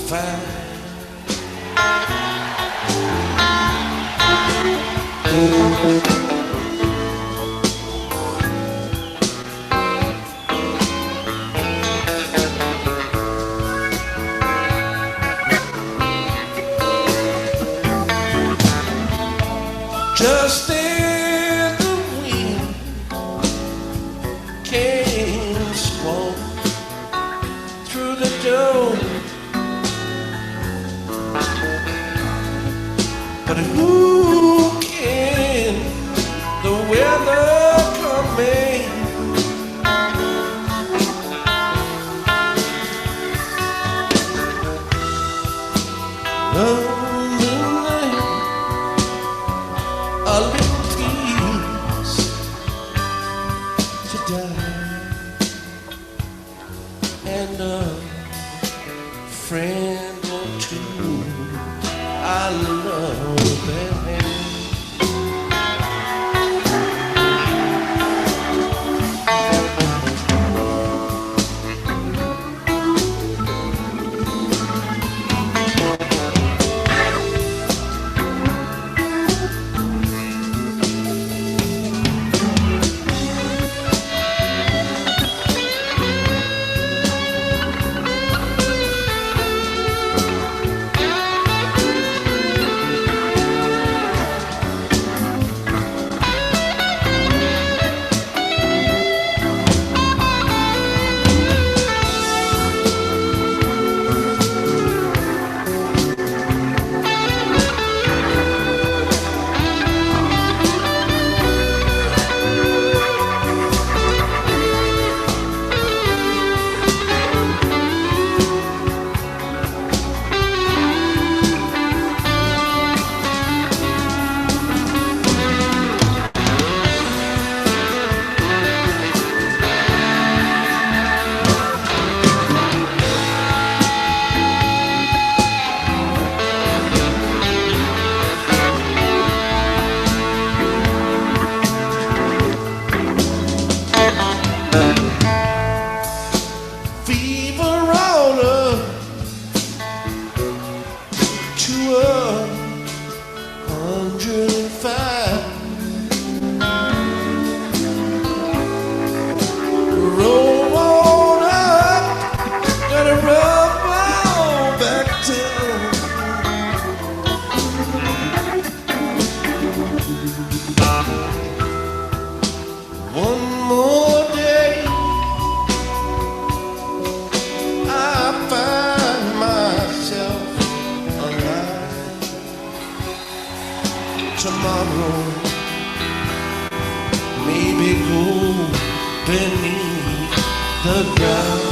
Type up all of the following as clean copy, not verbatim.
fine. Just in the wind came smoke through the door, but who can the weather coming? A little piece to die, and a friend or two I love them. One more day, I find myself alive. Tomorrow, maybe go beneath the ground.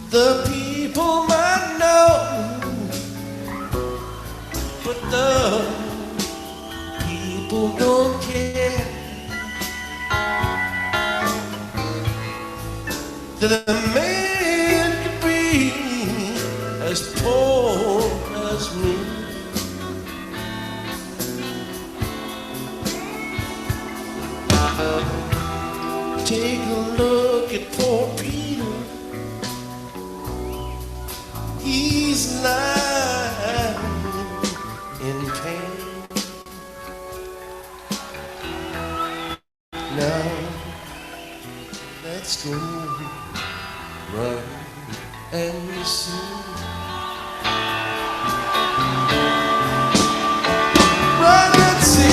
The people might know, but the people don't care. That a man could be as poor as me. Take a look at poor Peter. He's lying in pain. Now let's go run and see. Run and see.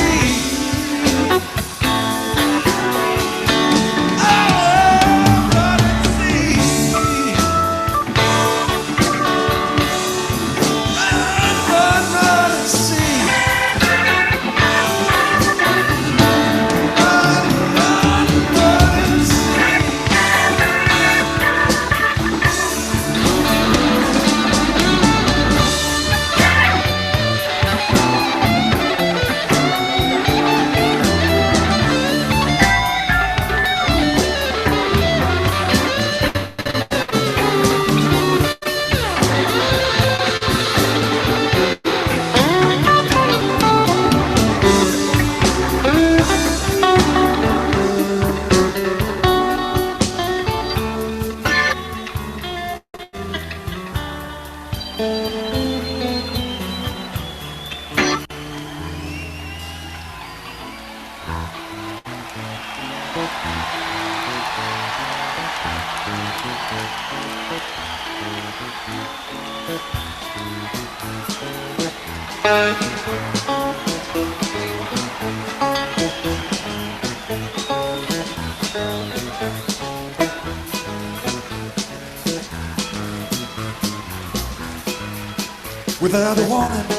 Without a warning,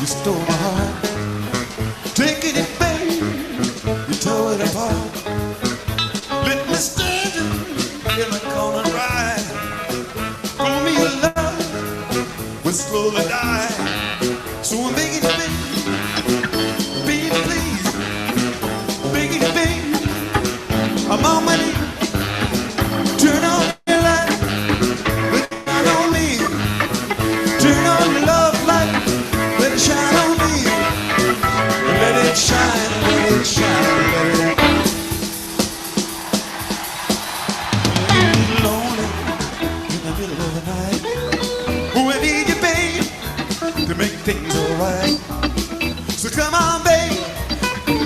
you stole my heart. Taking it, babe, you tore it apart. Let me stand in the corner and cry. For me, your love will slowly die. So I'm begging you, baby, please, begging you, baby, I'm on my knees. Turn on your light, turn on me. Turn on your love light, let it shine on me. Let it shine, let it shine, let it. When you're lonely in the middle of the night, oh, I need you, babe, to make things alright. So come on, babe,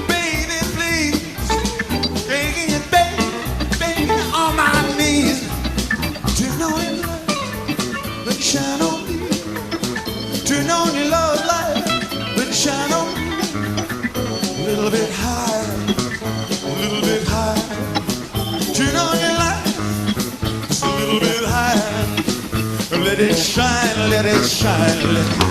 baby, please, begging you, baby, baby, on my knees. Turn on your light, let it shine on me. Turn on your love light, let it shine on me. A little bit higher, a little bit higher. Turn on your light, just a little bit higher. Let it shine, let it shine, let it.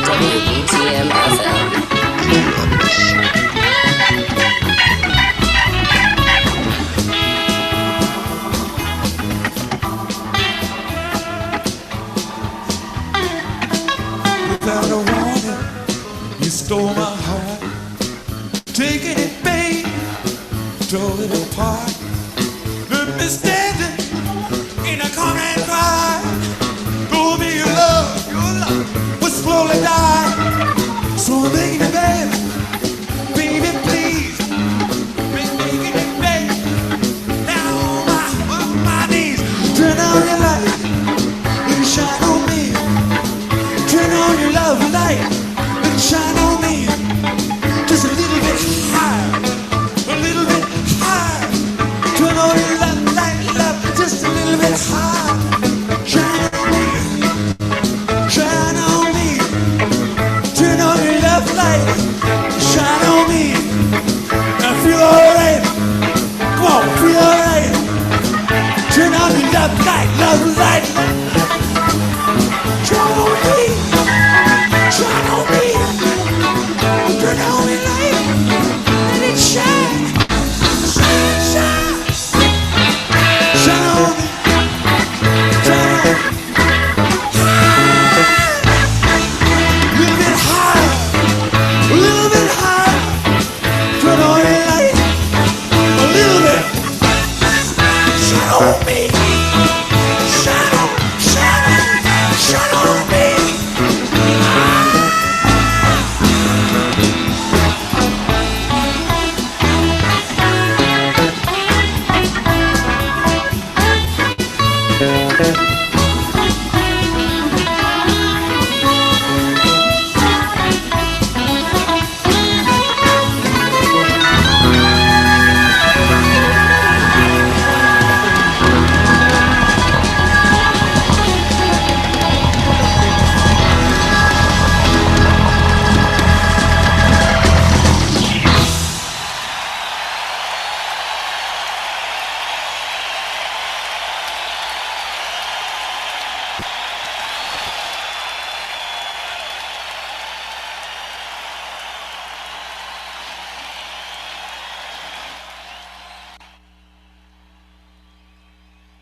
WBTM FM. Without a warning, you stole my heart. Taking it, babe, tore it apart. Left me standing in a corner and cry. Told me your love will slowly die. So I'm begging you, baby, baby, please, begging you, baby, down on my knees. Turn on your light, let it shine on me.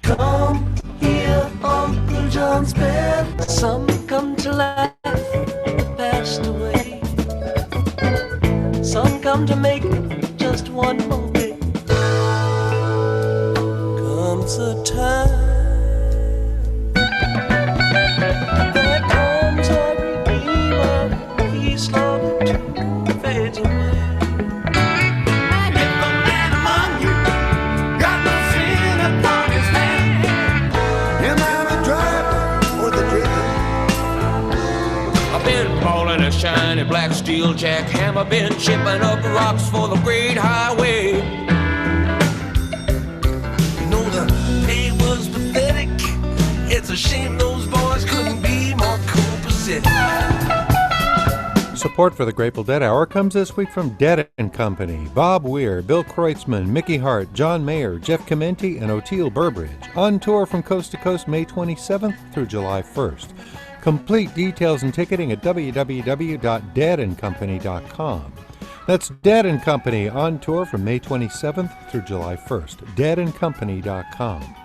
Come hear Uncle John's band. Some come to life that passed away. Some come to make just one more day. Comes a time that comes a redeemer. He's slowly to fades away. A shiny black steel jackhammer, been chipping up rocks for the great highway. You know the pay was pathetic. It's a shame those boys couldn't be more copacetic. Support for the Grateful Dead Hour comes this week from Dead & Company. Bob Weir, Bill Kreutzmann, Mickey Hart, John Mayer, Jeff Chimenti, and Oteil Burbridge. On tour from coast to coast May 27th through July 1st. Complete details and ticketing at www.deadandcompany.com. That's Dead & Company on tour from May 27th through July 1st. deadandcompany.com.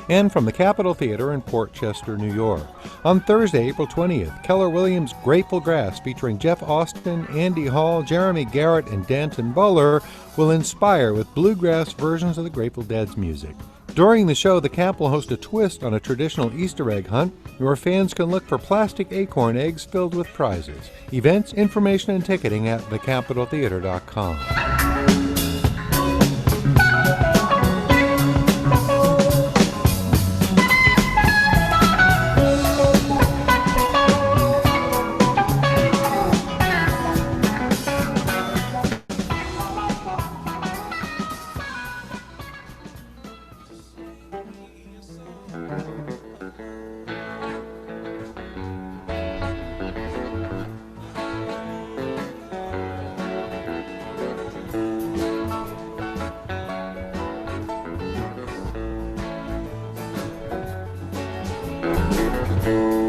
And from the Capitol Theater in Port Chester, New York. On Thursday, April 20th, Keller Williams' Grateful Grass featuring Jeff Austin, Andy Hall, Jeremy Garrett, and Danton Bowler will inspire with bluegrass versions of the Grateful Dead's music. During the show, the camp will host a twist on a traditional Easter egg hunt where fans can look for plastic acorn eggs filled with prizes. Events, information, and ticketing at thecapitoltheater.com.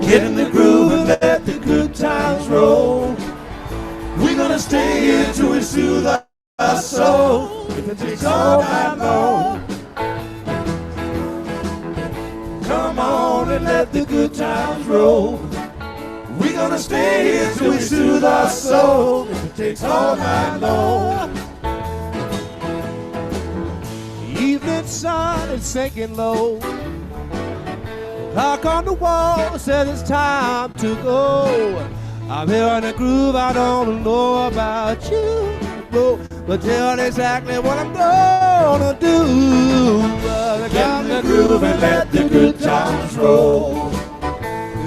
Get in the groove and let the good times roll. We're gonna stay here till we soothe our soul. If it takes all night long, come on and let the good times roll. We're gonna stay here till we soothe our soul. If it takes all night long. The evening sun is sinking low. Clock on the wall says it's time to go. I'm here in the groove, I don't know about you, but tell me exactly what I'm gonna do. Get in the groove and let the good times roll.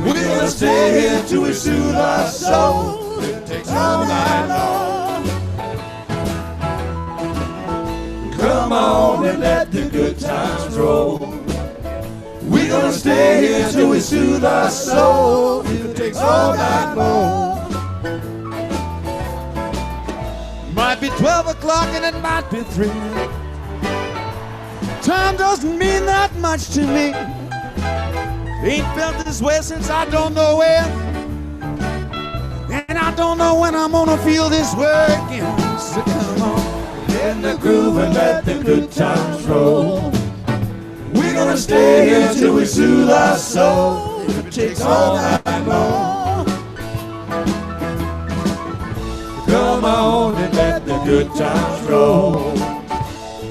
We're gonna stay here till we soothe our soul. It takes all night long. Come on and let the good times roll. We're gonna stay here till we soothe our soul. It takes all night long. Might be 12 o'clock and it might be 3. time doesn't mean that much to me. Ain't felt this way since I don't know when. And I don't know when I'm gonna feel this way again. So come on, get in the groove and let the good times roll. We're gonna stay here till we soothe our soul. If it takes all night long. Come on and let the good times roll.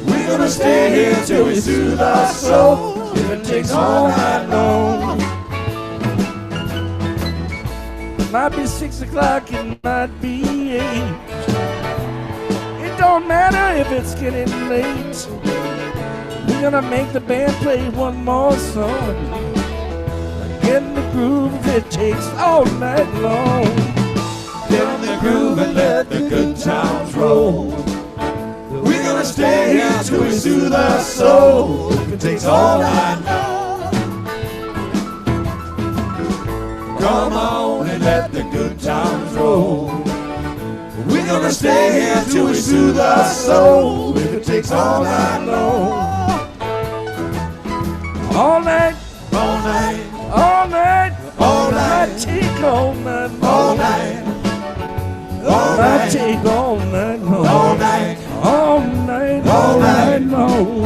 We're gonna stay here till we soothe our soul. If it takes all night long. It might be 6 o'clock, it might be 8. It don't matter if it's getting late. We're gonna make the band play one more song. Get in the groove if it takes all night long. Get in the groove and let the good times roll. We're gonna stay here till we soothe our soul. If it takes all night long. Come on and let the good times roll. We're gonna stay here till we soothe our soul. If it takes all night long. All night, All night, all night, all night, I take all night, all night, all I night, take all night long. all night, All night, all night, long.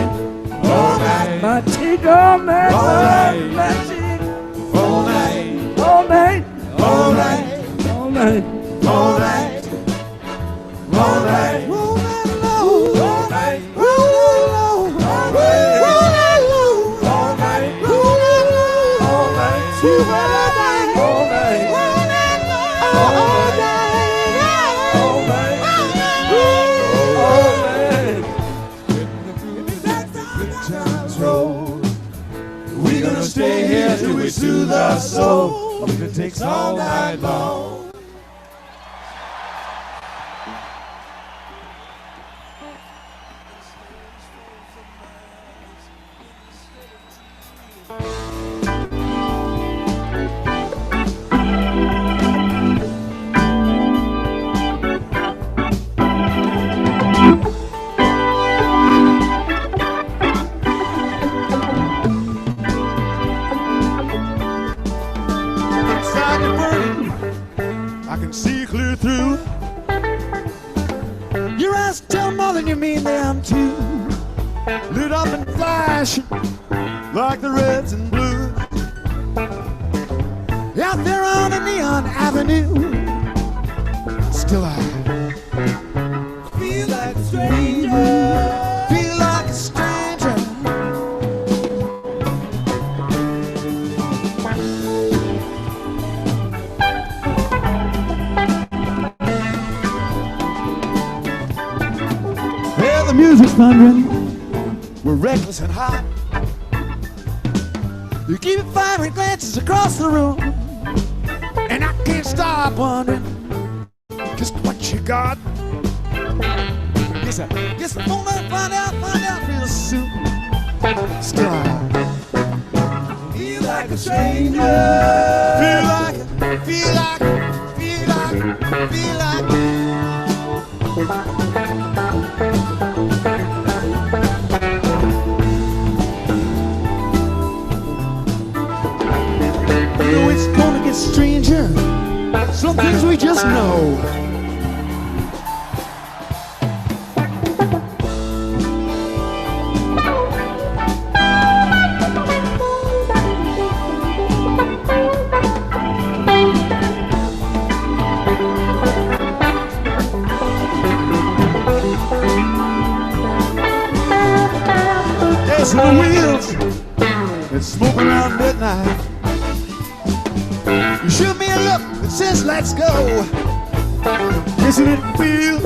all night, I take all night, all night, long. I take all night, all night, all night, all night. all night, all night, all night long, all night, all night, all night, all night, all night, all night, all night, we're gonna stay here till we soothe our soul. If it takes all night long. Inside the burning, I can see clear through. Your eyes tell more than you mean them to. Lit up and flashing like the reds and blues. Out there on a neon avenue. Still I feel like a stranger. Feel like a stranger. Well, the music's thundering. We're reckless and hot. You keep firing glances across the room, and I can't stop wondering just what you got. Guess I'm gonna find out real soon. Still, I feel like a stranger. Feel like. You know it's gonna get stranger. Some things we just know. Dancing the wheels and smoking around midnight. You shoot me a look that says let's go. Isn't it feels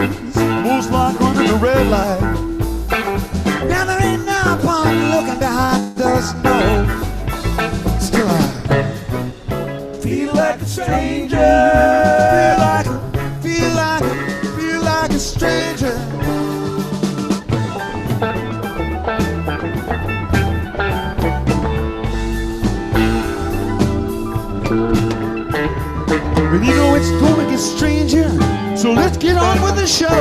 most like running a red light? Now there ain't no point looking behind the snow. Still I feel like a stranger. Feel like a stranger. And you know it's gonna get stranger, so let's get on with the show.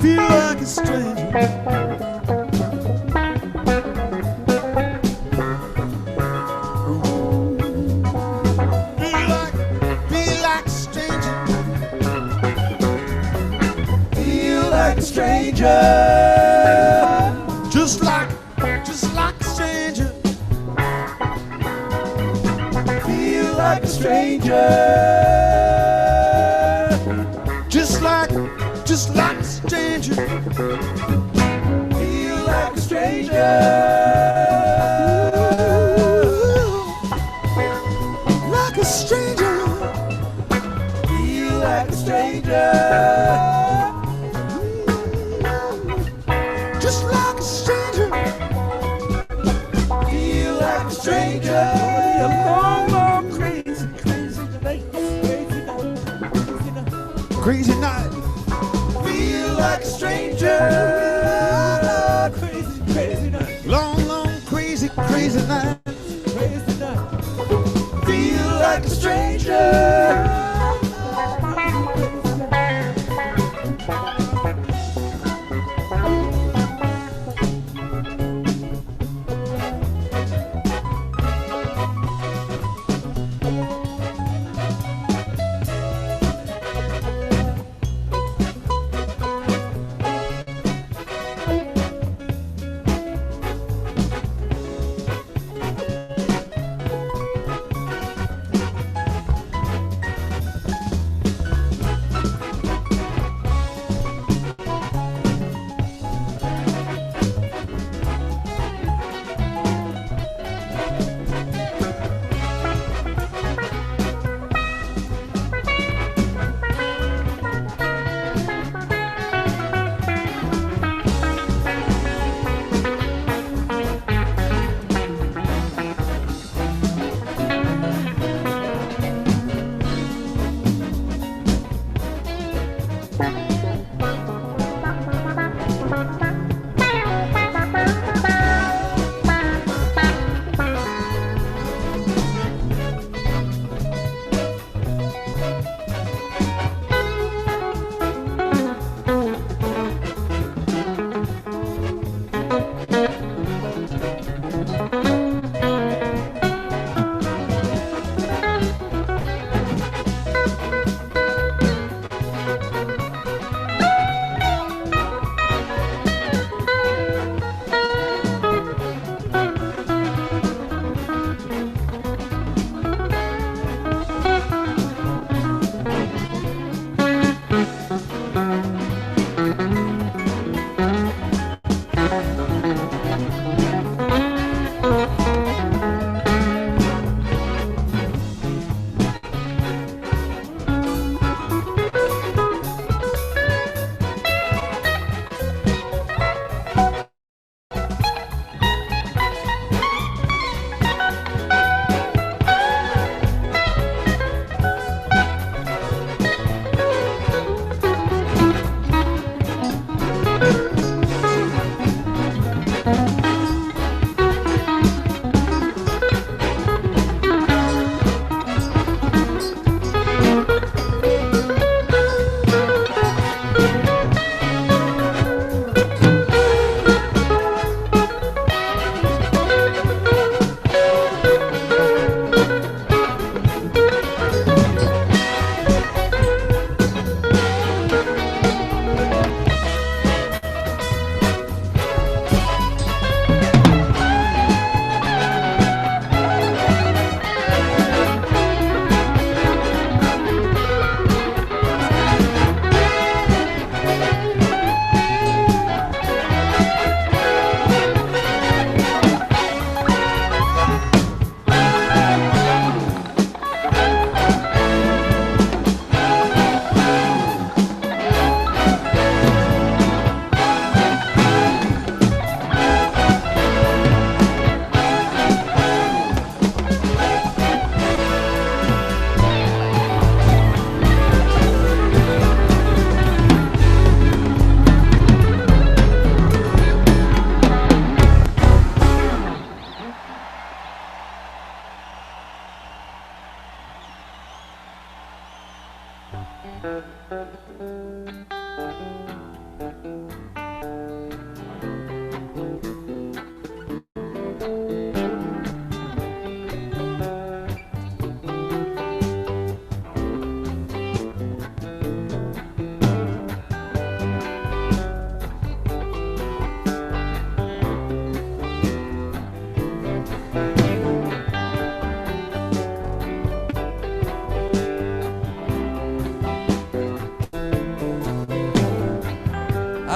feel like a stranger. Feel like a stranger. Feel like a stranger. Just like a stranger. Feel like a stranger. Just like a stranger. Feel like a stranger. Like a stranger. Feel like a stranger. Just like a stranger. Feel like a stranger. A long, long, crazy, crazy night. Crazy night. Crazy night. Crazy night. Feel like a stranger. Crazy, crazy night. Long, long, crazy, crazy night. Crazy night. Feel like a stranger.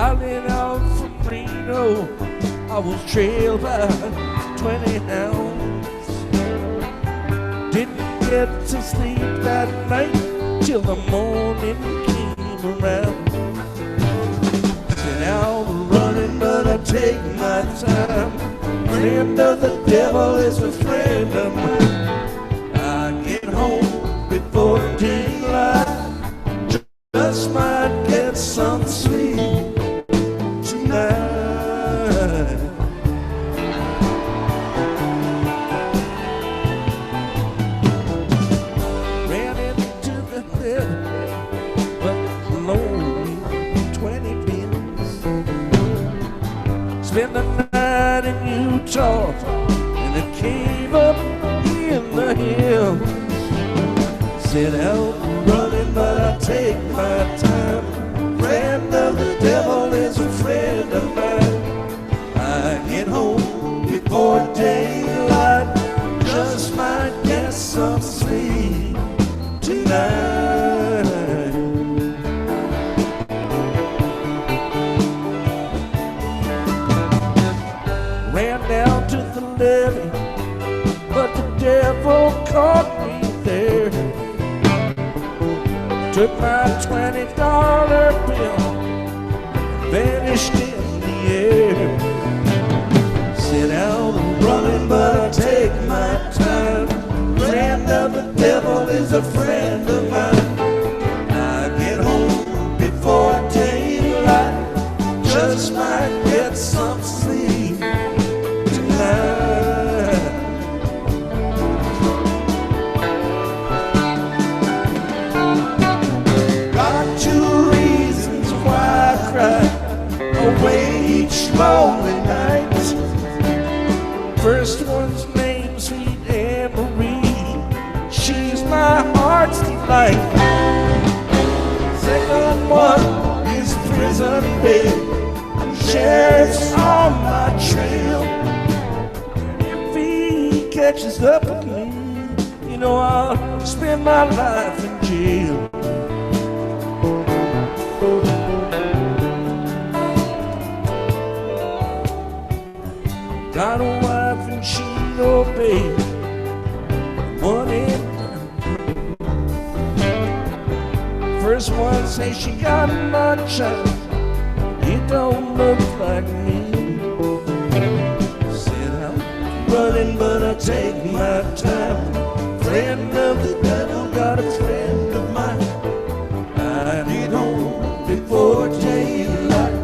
Piling out from Reno, I was trailed by 20 hounds. Didn't get to sleep that night till the morning came around. Been out running, but I take my time. Friend of the devil is a friend of mine. I get home before daylight, just might get some sleep tonight. Ran into the devil, but lonely 20 pins. Spent the night in Utah in a cave up in the hills. Sit out running, but I take my time. Friend of the devil is a friend of mine. I get home before daylight, just might get some sleep tonight. Ran down to the levee, but the devil caught me there. Took my $20 bill, vanished in the air. Sit out and running, but I take my time. Friend of the devil is a friend of mine. I get home before daylight, just might get some sleep tonight. Got two reasons why I cry away each lonely night. First one's named Sweet Anne-Marie, she's my heart's delight. Second one is Prison Bed, sheriff's on my trail. If he catches up with me, you know I'll spend my life in jail. Got a wife and she no baby, one in. First one say she got my child, it don't look like me. Said I'm running, but I take my time. Friend of the devil, got a friend of mine. I get home before daylight,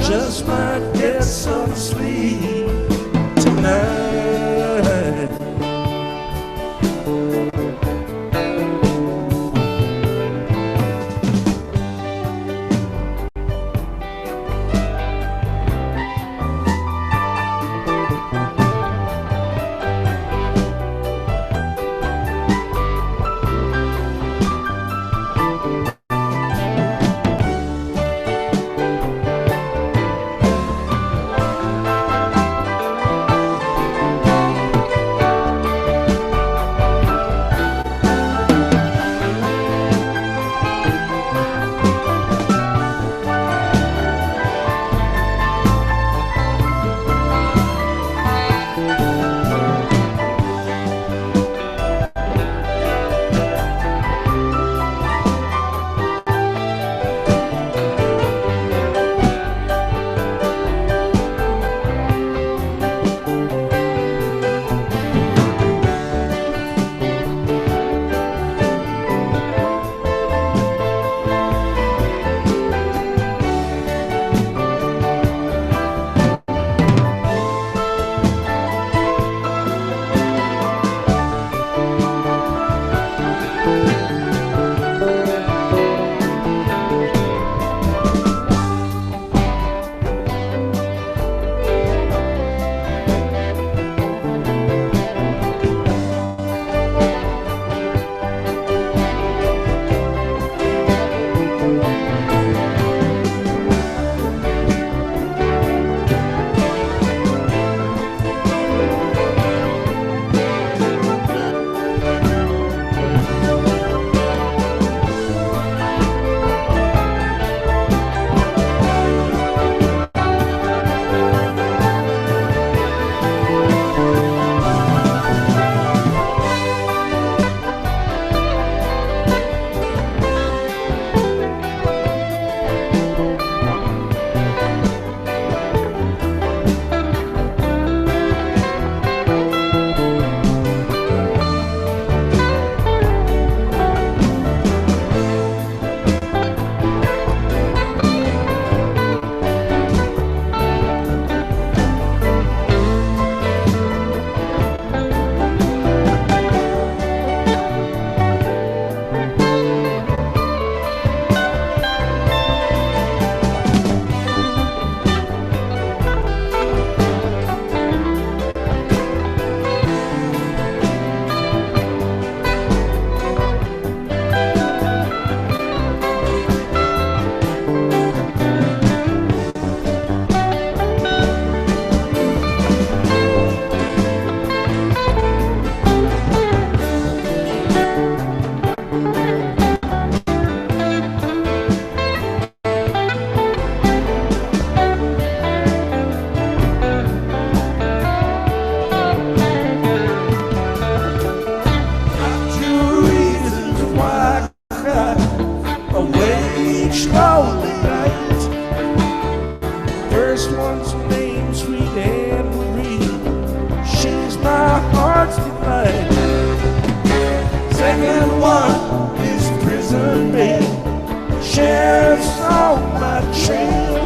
just might get some sleep tonight. one's named Sweet Anne Marie. She's my heart's delight. Second one is Prison Babe. Sheriff's on my trail,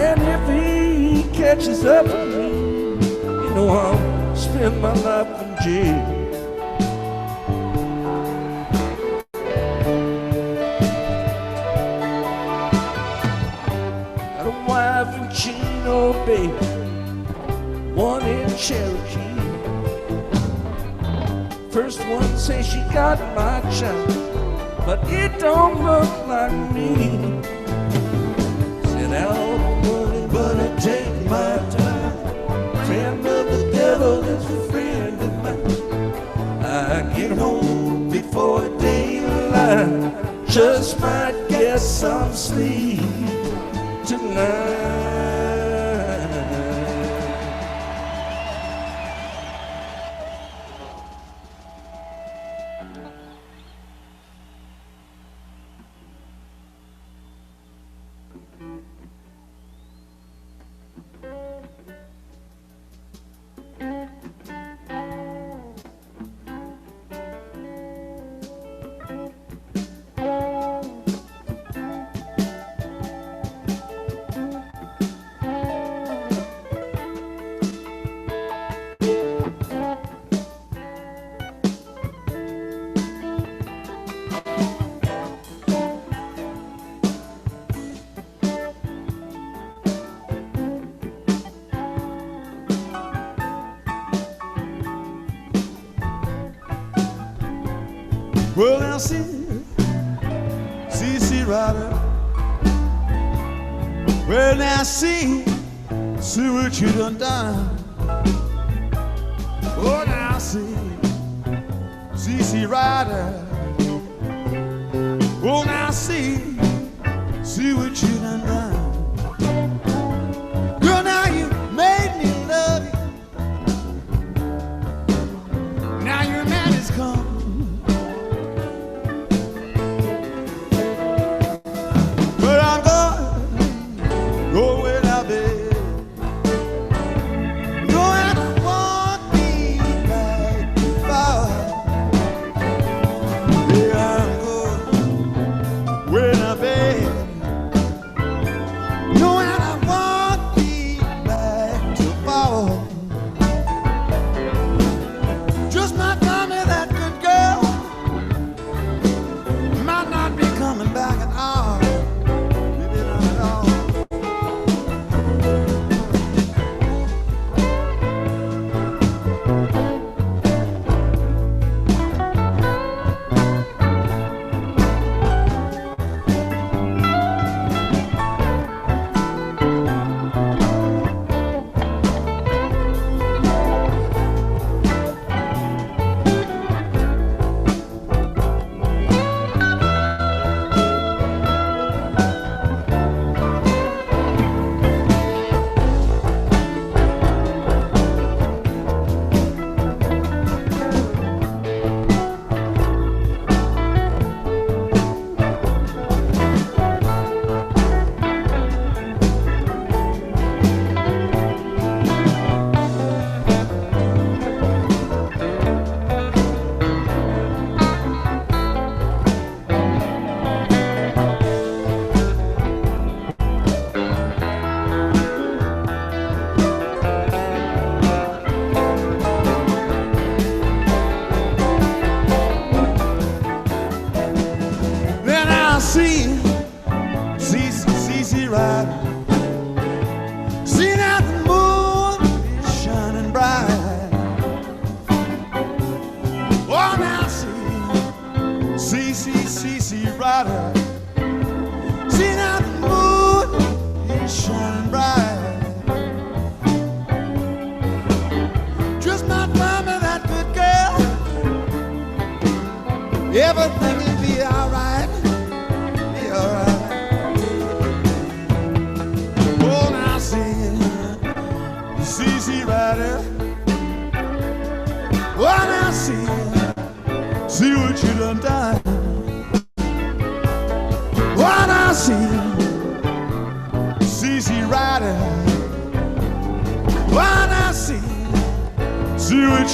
and if he catches up with me, you know I'll spend my life in jail. Got a wife in Chino, baby, one in Cherokee. First one say she got my child, but it don't look like me. Send out money, but I take my time. Friend of the devil is a friend of mine. I get home before daylight, just might get some sleep tonight. Well, now see Ryder. Well, now see what you done. Oh, now see Ryder. Oh, now see what you done. Girl, now you made me love you. Now your man has come.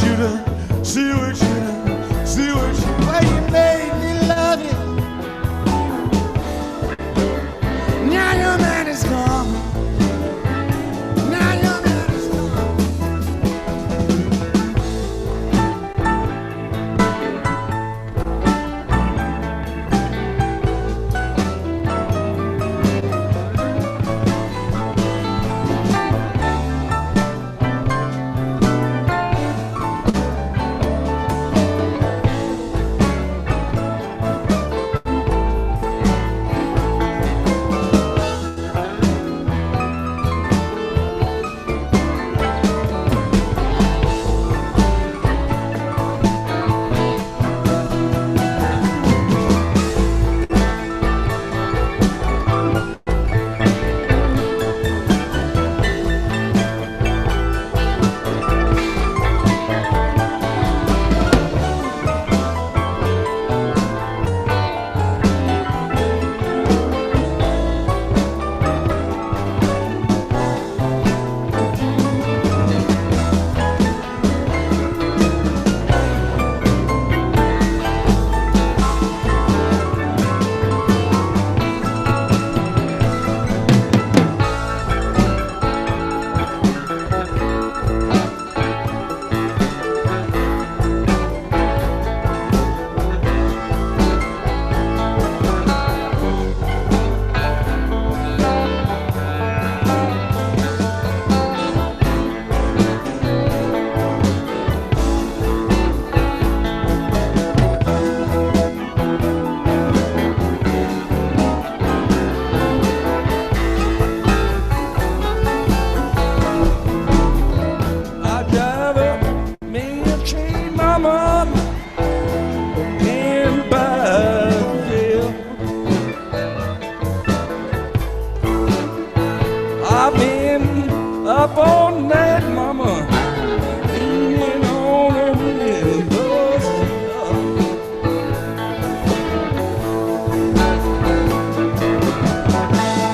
you to see what you done, see what you why you made me love you. Now your man is gone. Now your man is gone. Up all night, mama, leaning on a windowsill.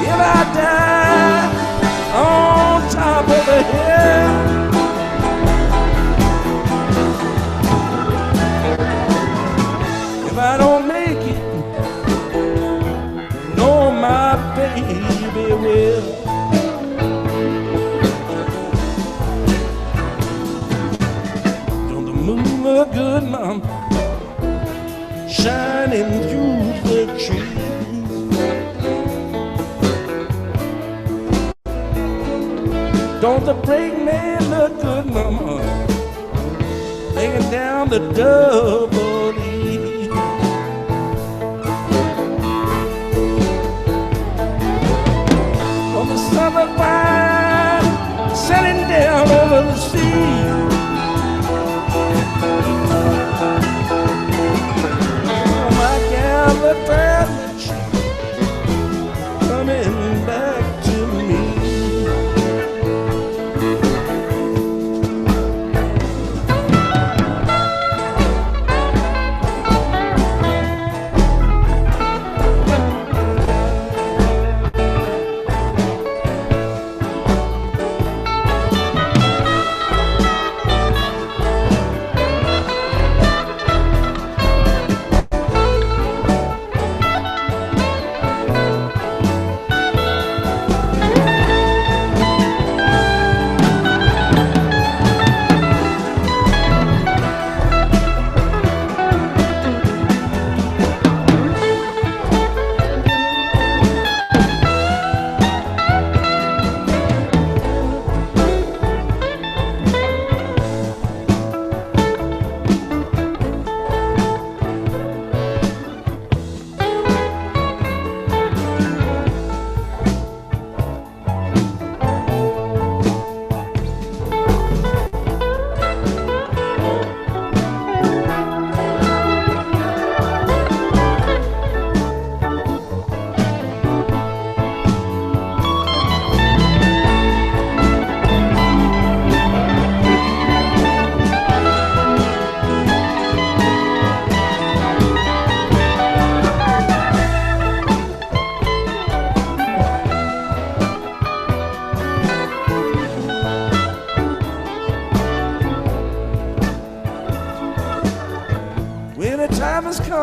If I die on top of the hill, if I don't make it, no, my baby will. A good mom shining through the trees. Don't the brakeman look good, mama, laying down the double E. On the summer wine setting down over the sea. The traveling sheep coming back to me.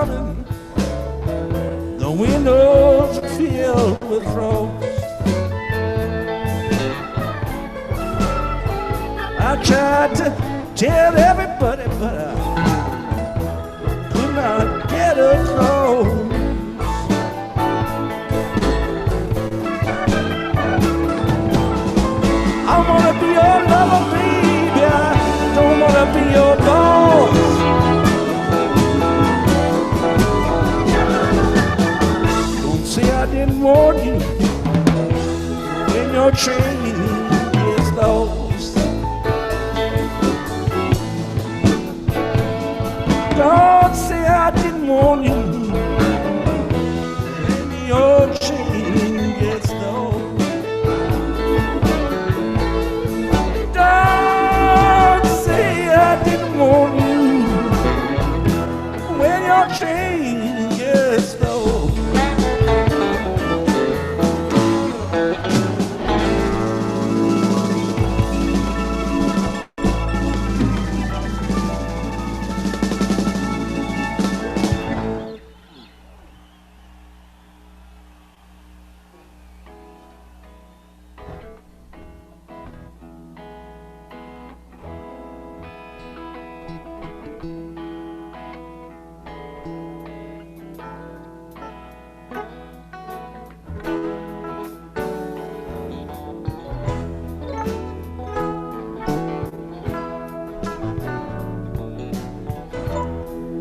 coming. The windows are filled with rose. I tried to tell everybody, but I could not get her close. I wanna be your lover, baby. I don't wanna be your boss. Don't say I didn't warn you when your train is lost. Don't say I didn't warn you when your train gets lost. Don't say I didn't warn you when your train gets low.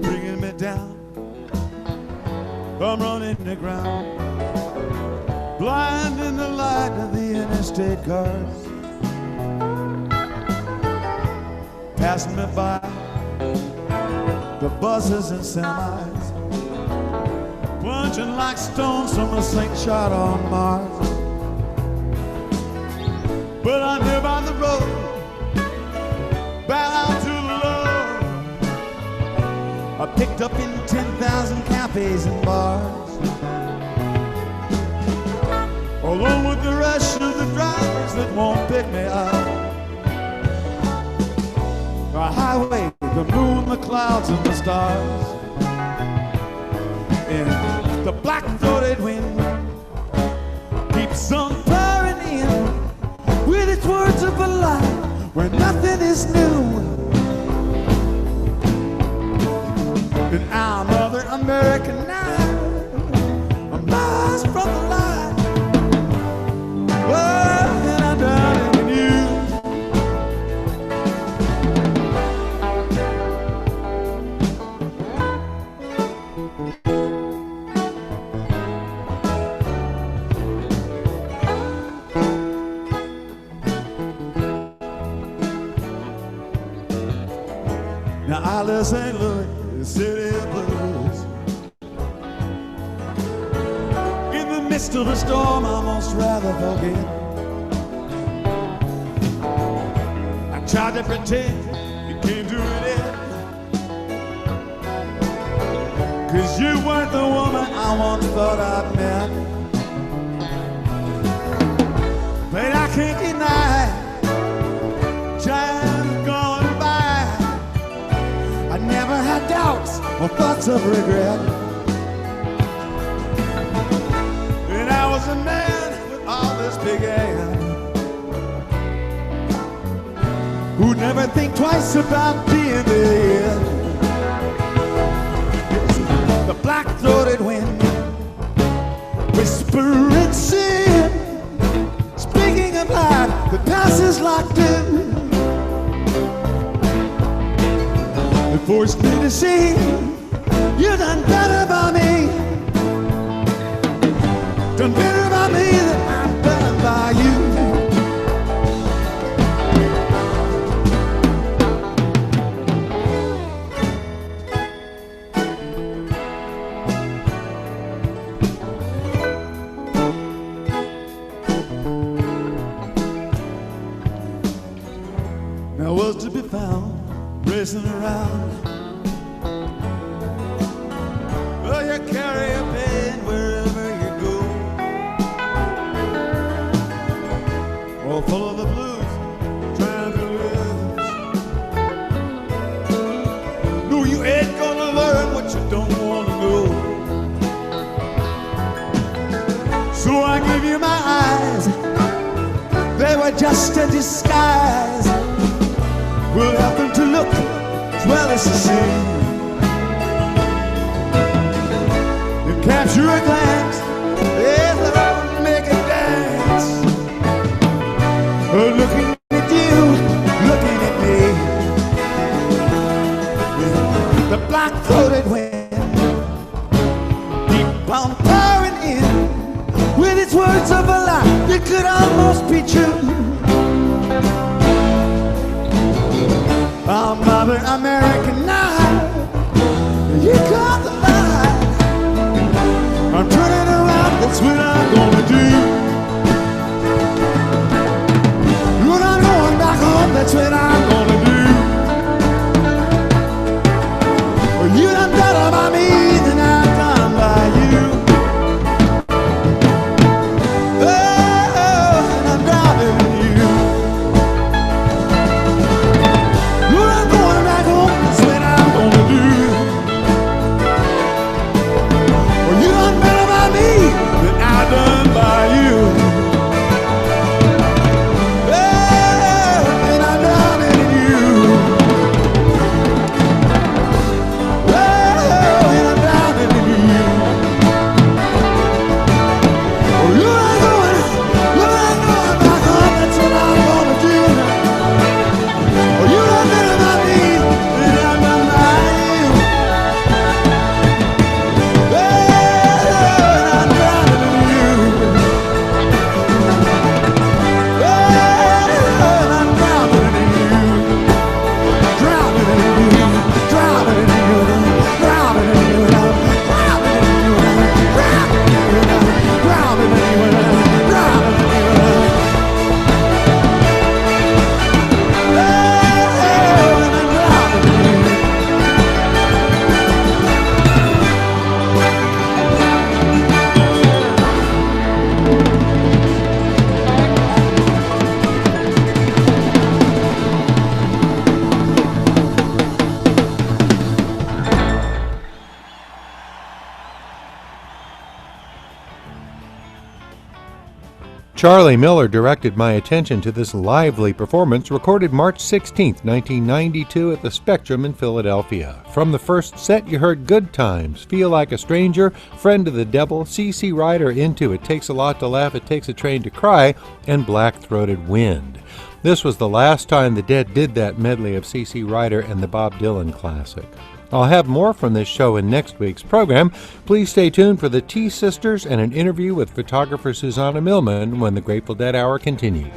Bringing me down, I'm running the ground, blind in the light of the interstate cars, passing me by the buses and semis, plunging like stones from a slingshot on Mars. But I live on the road, bound to the Lord. I picked up in 10,000 cafes and bars, along with the rest of the drivers that won't pick me up. The highway, the moon, the clouds, and the stars, and the black-throated wind keeps on pouring in with its words of a lie where nothing is new. And I'm another American now, I'm lost from the light. Oh, and I'm drowning in you. Now I live St. Louis, the city of blues. In the midst of a storm, I most rather forget. I tried to pretend it came to an end, 'cause you weren't the woman I once thought I'd met. But I can't deny time's gone by. I never had doubts or thoughts of regret. And I was a man with all this big air, who'd never think twice about being there. The black-throated wind, whispering sin, speaking of life that passes like dew. It forced me to see you done better by me, done better by me than I've done by you. Now was to be found racing around. Well, you carry a pain wherever you go, all full of the blues, trying to lose. No, you ain't gonna learn what you don't want to just a disguise will help them to look as well as to see. You capture a glance, they'll make it dance. Looking at you, looking at me. The black-throated wind keep on pouring in with its words of a lie. It could almost be true. I'm Mother American now. You got the line. I'm turning around, that's what I'm gonna do. When I'm going back home, that's what I'm gonna do. You done done by me, then I've done by you. Oh, and I'm driving you. When I'm going back home, that's what I'm gonna do. You done better by me, then I've done by you. Charlie Miller directed my attention to this lively performance recorded March 16, 1992 at the Spectrum in Philadelphia. From the first set, you heard Good Times, Feel Like a Stranger, Friend of the Devil, C.C. Ryder into It Takes a Lot to Laugh, It Takes a Train to Cry, and Black-Throated Wind. This was the last time the Dead did that medley of C.C. Ryder and the Bob Dylan classic. I'll have more from this show in next week's program. Please stay tuned for the T Sisters and an interview with photographer Susanna Millman when the Grateful Dead Hour continues.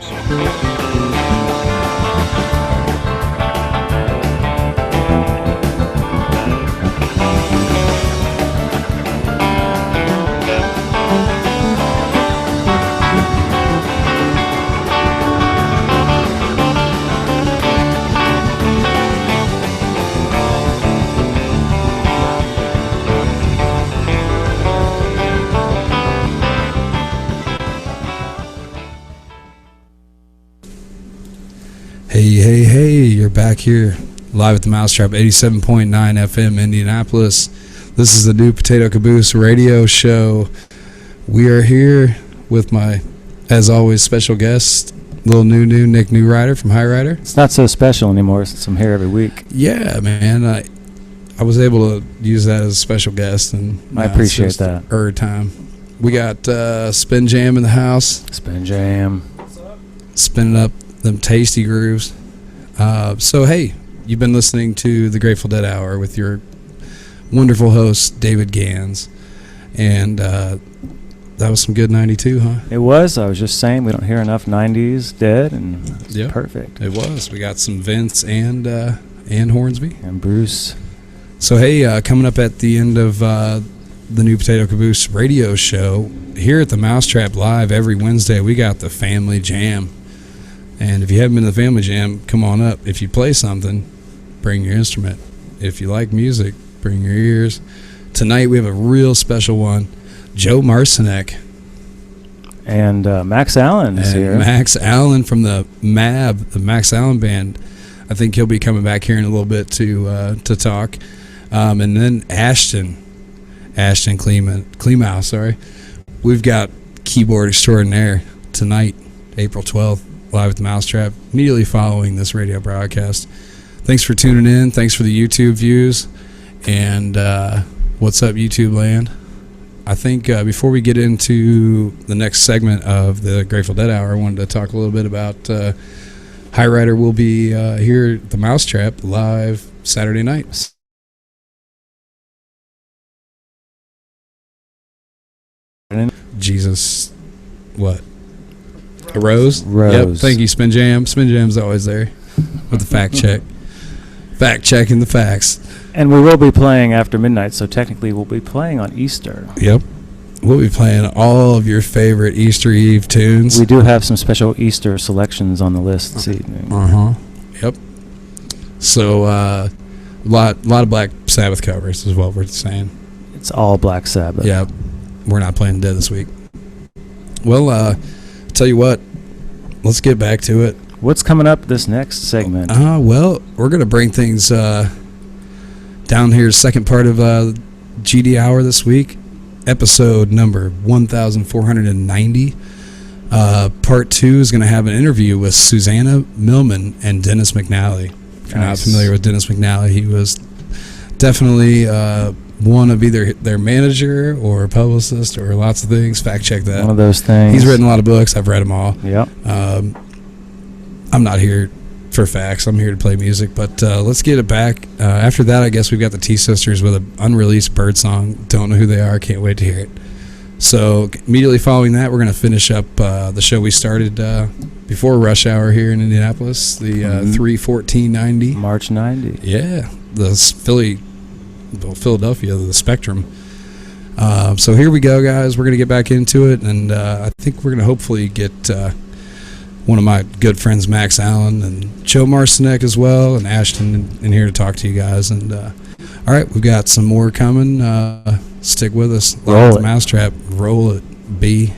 Hey, you're back here live at the Mousetrap 87.9 FM Indianapolis. This is the New Potato Caboose radio show. We are here with my, as always, special guest, little new Nick Newrider from High Rider. It's not so special anymore since I'm here every week. Yeah, man. I was able to use that as a special guest, and I appreciate that. Time. We got Spin Jam in the house. Spin Jam. Spinning up them tasty grooves. So, hey, you've been listening to the Grateful Dead Hour with your wonderful host, David Gans. And that was some good 92, huh? It was. I was just saying we don't hear enough 90s Dead, and it's perfect. It was. We got some Vince and Hornsby. And Bruce. So, hey, coming up at the end of the New Potato Caboose radio show, here at the Mousetrap Live every Wednesday, we got the Family Jam. And if you haven't been to the Family Jam, come on up. If you play something, bring your instrument. If you like music, bring your ears. Tonight we have a real special one. Joe Marcinek. And Max Allen is here. Max Allen from the MAB, the Max Allen Band. I think he'll be coming back here in a little bit to talk. And then Ashton Kleemow, sorry. We've got keyboard extraordinaire tonight, April 12th. live at the Mousetrap, immediately following this radio broadcast. Thanks for tuning in. Thanks for the YouTube views. And what's up, YouTube land? I think before we get into the next segment of the Grateful Dead Hour, I wanted to talk a little bit about High Rider will be here at the Mousetrap live Saturday night. Jesus, what? A Rose? Rose. Yep, thank you, Spin Jam. Spin Jam's always there with the fact check. Fact checking the facts. And we will be playing after midnight, so technically we'll be playing on Easter. Yep. We'll be playing all of your favorite Easter Eve tunes. We do have some special Easter selections on the list this evening. Yep. So, lot of Black Sabbath covers is what we're saying. It's all Black Sabbath. Yeah. We're not playing Dead this week. Well, tell you what, let's get back to it. What's coming up this next segment? Well, we're going to bring things down here, second part of GD Hour this week, episode number 1490. Part 2 is going to have an interview with Susanna Millman and Dennis McNally. If you're not familiar with Dennis McNally, he was definitely one of either their manager or publicist or lots of things. Fact check that. One of those things. He's written a lot of books. I've read them all. Yep. I'm not here for facts. I'm here to play music. But let's get it back. After that, I guess we've got the T-Sisters with an unreleased bird song. Don't know who they are. Can't wait to hear it. So immediately following that, we're going to finish up the show we started before Rush Hour here in Indianapolis, the 3/14/90. March 90. Yeah, the Philadelphia, the Spectrum. So here we go, guys. We're going to get back into it, and I think we're going to hopefully get one of my good friends, Max Allen, and Joe Marcinek as well, and Ashton in here to talk to you guys. And all right, we've got some more coming. Stick with us. Roll it. Mousetrap. Roll it, B.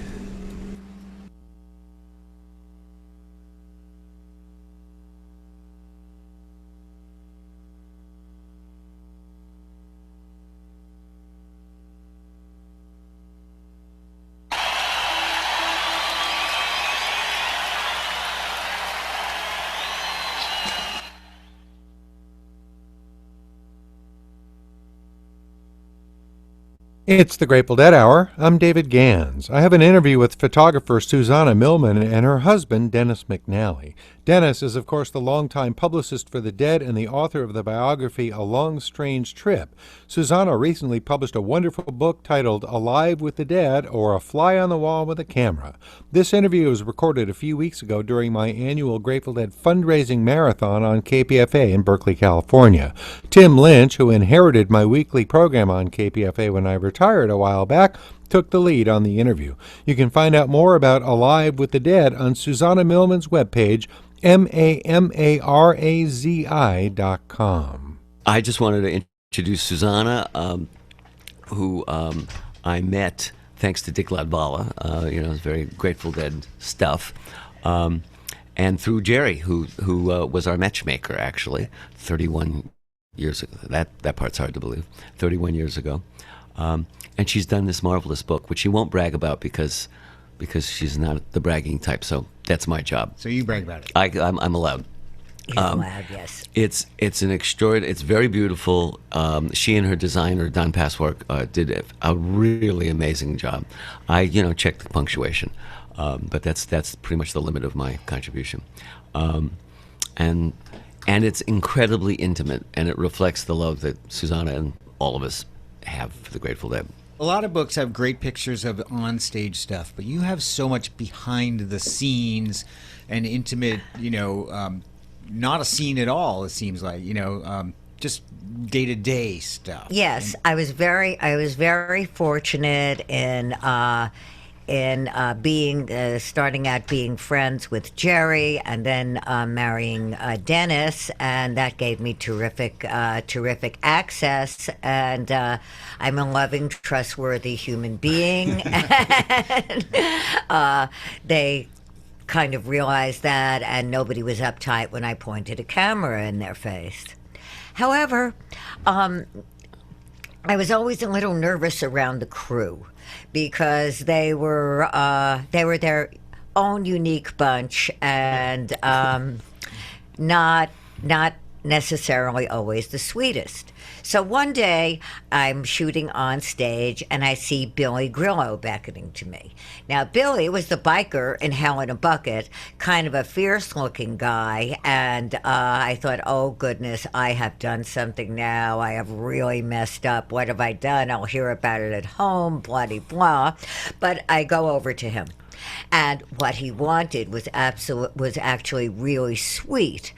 It's the Grateful Dead Hour. I'm David Gans. I have an interview with photographer Susanna Millman and her husband, Dennis McNally. Dennis is, of course, the longtime publicist for the Dead and the author of the biography A Long Strange Trip. Susanna recently published a wonderful book titled Alive with the Dead, or A Fly on the Wall with a Camera. This interview was recorded a few weeks ago during my annual Grateful Dead fundraising marathon on KPFA in Berkeley, California. Tim Lynch, who inherited my weekly program on KPFA when I retired a while back, took the lead on the interview. You can find out more about Alive with the Dead on Susanna Millman's webpage, MAMARAZI.com. I just wanted to introduce Susanna, who I met thanks to Dick Ladvala, his very Grateful Dead stuff, and through Jerry, who was our matchmaker, actually, 31 years ago. That part's hard to believe. 31 years ago. And she's done this marvelous book, which she won't brag about because she's not the bragging type. So that's my job. So you brag about it. I'm allowed. He's allowed, yes. It's an extraordinary. It's very beautiful. She and her designer Don Passwork did a really amazing job. I checked the punctuation, but that's pretty much the limit of my contribution. And it's incredibly intimate, and it reflects the love that Susanna and all of us have for the Grateful Dead. A lot of books have great pictures of on-stage stuff, but you have so much behind the scenes and intimate, not a scene at all, it seems like, just day-to-day stuff. Yes, I was very fortunate in starting out being friends with Jerry, and then marrying Dennis, and that gave me terrific access. And I'm a loving, trustworthy human being. And, they kind of realized that, and nobody was uptight when I pointed a camera in their face. However, I was always a little nervous around the crew, because they were there own unique bunch, and not necessarily always the sweetest. So one day I'm shooting on stage and I see Billy Grillo beckoning to me. Now Billy was the biker in Hell in a Bucket, kind of a fierce looking guy, and I thought, oh goodness, I have done something now. I have really messed up. What have I done? I'll hear about it at home, bloody blah. But I go over to him. And what he wanted was actually really sweet.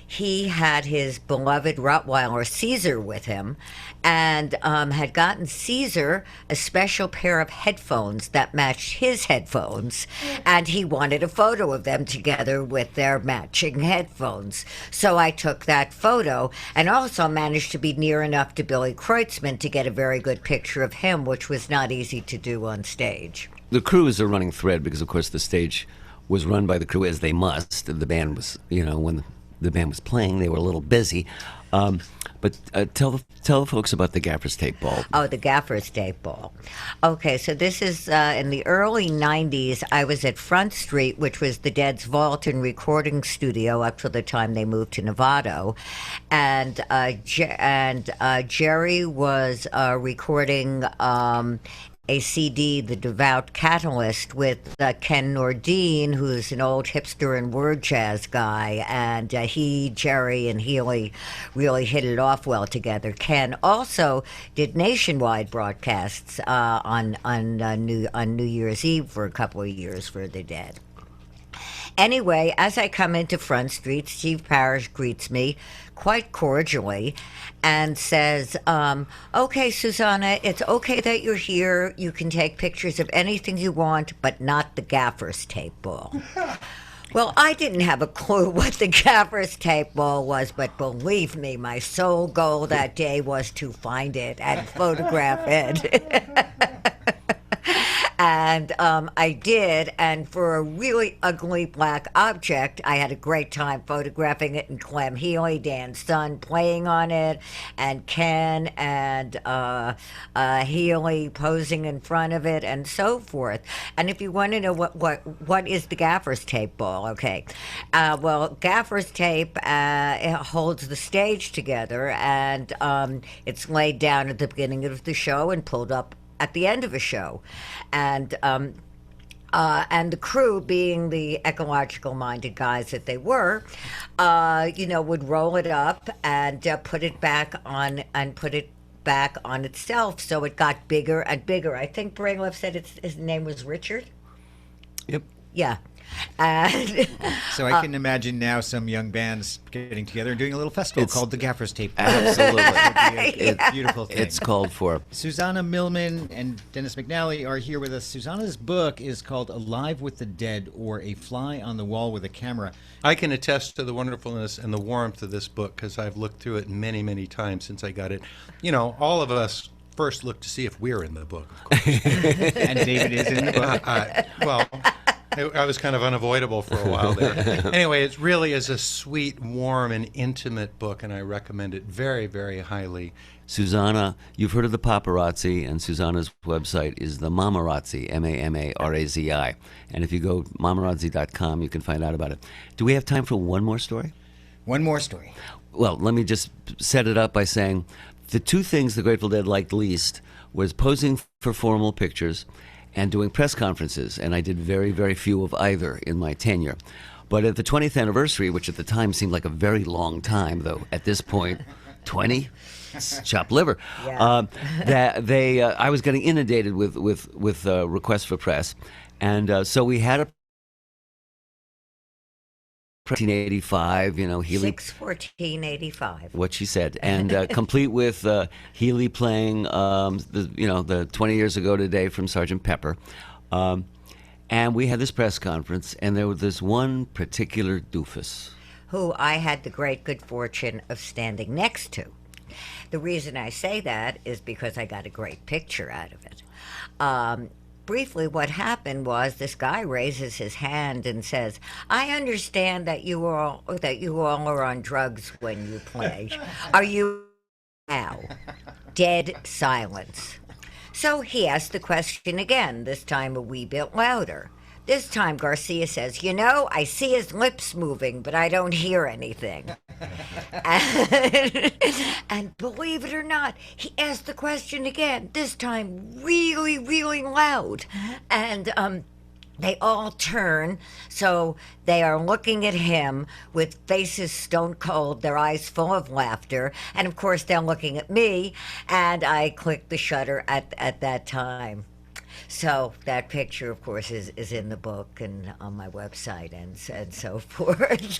He had his beloved Rottweiler Caesar with him, and had gotten Caesar a special pair of headphones that matched his headphones, and he wanted a photo of them together with their matching headphones. So I took that photo, and also managed to be near enough to Billy Kreutzmann to get a very good picture of him, which was not easy to do on stage. The crew is a running thread because, of course, the stage was run by the crew, as they must. The band was, when the band was playing, they were a little busy. But tell the folks about the Gaffer's Tape Ball. Oh, the Gaffer's Tape Ball. Okay, so this is in the early 90s. I was at Front Street, which was the Dead's vault and recording studio up till the time they moved to Novato. And Jerry was recording a CD, The Devout Catalyst, with Ken Nordine, who's an old hipster and word jazz guy, and Jerry, and Healy really hit it off well together. Ken also did nationwide broadcasts on New Year's Eve for a couple of years for the Dead. Anyway, as I come into Front Street, Steve Parrish greets me quite cordially and says, okay, Susanna, it's okay that you're here. You can take pictures of anything you want, but not the Gaffer's Tape Ball. Well, I didn't have a clue what the Gaffer's Tape Ball was, but believe me, my sole goal that day was to find it and photograph it. And I did, and for a really ugly black object, I had a great time photographing it, and Clem Healy, Dan's son, playing on it, and Ken and Healy posing in front of it, and so forth. And if you want to know what is the Gaffer's Tape Ball, okay. Well, Gaffer's Tape it holds the stage together, and it's laid down at the beginning of the show and pulled up at the end of a show, and the crew, being the ecological-minded guys that they were, would roll it up and put it back on itself, so it got bigger and bigger. I think Brainlove said his name was Richard. Yep. Yeah. So I can imagine now some young bands getting together and doing a little festival called the Gaffer's Tape Ball. Absolutely. It's a beautiful thing. It's called for. Susanna Millman and Dennis McNally are here with us. Susanna's book is called Alive with the Dead, or A Fly on the Wall with a Camera. I can attest to the wonderfulness and the warmth of this book because I've looked through it many, many times since I got it. All of us first look to see if we're in the book, of course. And David is in the book. Well, I was kind of unavoidable for a while there. Anyway, it really is a sweet, warm, and intimate book, and I recommend it very, very highly. Susanna, you've heard of the paparazzi, and Susanna's website is the Mamarazzi, Mamarazi. And if you go mamarazzi.com, you can find out about it. Do we have time for one more story? One more story. Well, let me just set it up by saying the two things the Grateful Dead liked least was posing for formal pictures and doing press conferences, and I did very, very few of either in my tenure. But at the 20th anniversary, which at the time seemed like a very long time, though at this point, 20? Chopped liver. Yeah. I was getting inundated with requests for press, and so we had a 1985, Healy. 6/14/85. What she said, and complete with Healy playing the 20 years ago today from Sgt. Pepper, and we had this press conference, and there was this one particular doofus who I had the great good fortune of standing next to. The reason I say that is because I got a great picture out of it. Briefly, what happened was this guy raises his hand and says, "I understand that you all are on drugs when you play. Are you now?" Dead silence. So he asked the question again, this time a wee bit louder. This time, Garcia says, "You know, I see his lips moving, but I don't hear anything." And believe it or not, he asked the question again, this time really, really loud. And they all turn, so they are looking at him with faces stone cold, their eyes full of laughter. And of course, they're looking at me, and I click the shutter at that time. So that picture, of course, is in the book and on my website and so forth.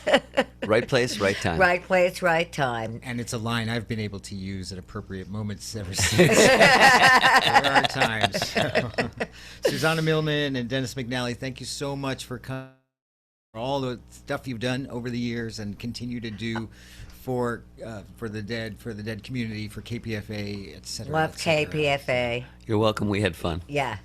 Right place, right time. Right place, right time. And it's a line I've been able to use at appropriate moments ever since. There are times. Susanna Millman and Dennis McNally, thank you so much for coming, for all the stuff you've done over the years and continue to do for the dead community, for KPFA, etc. Love KPFA. You're welcome. We had fun. Yeah.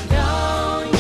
Don't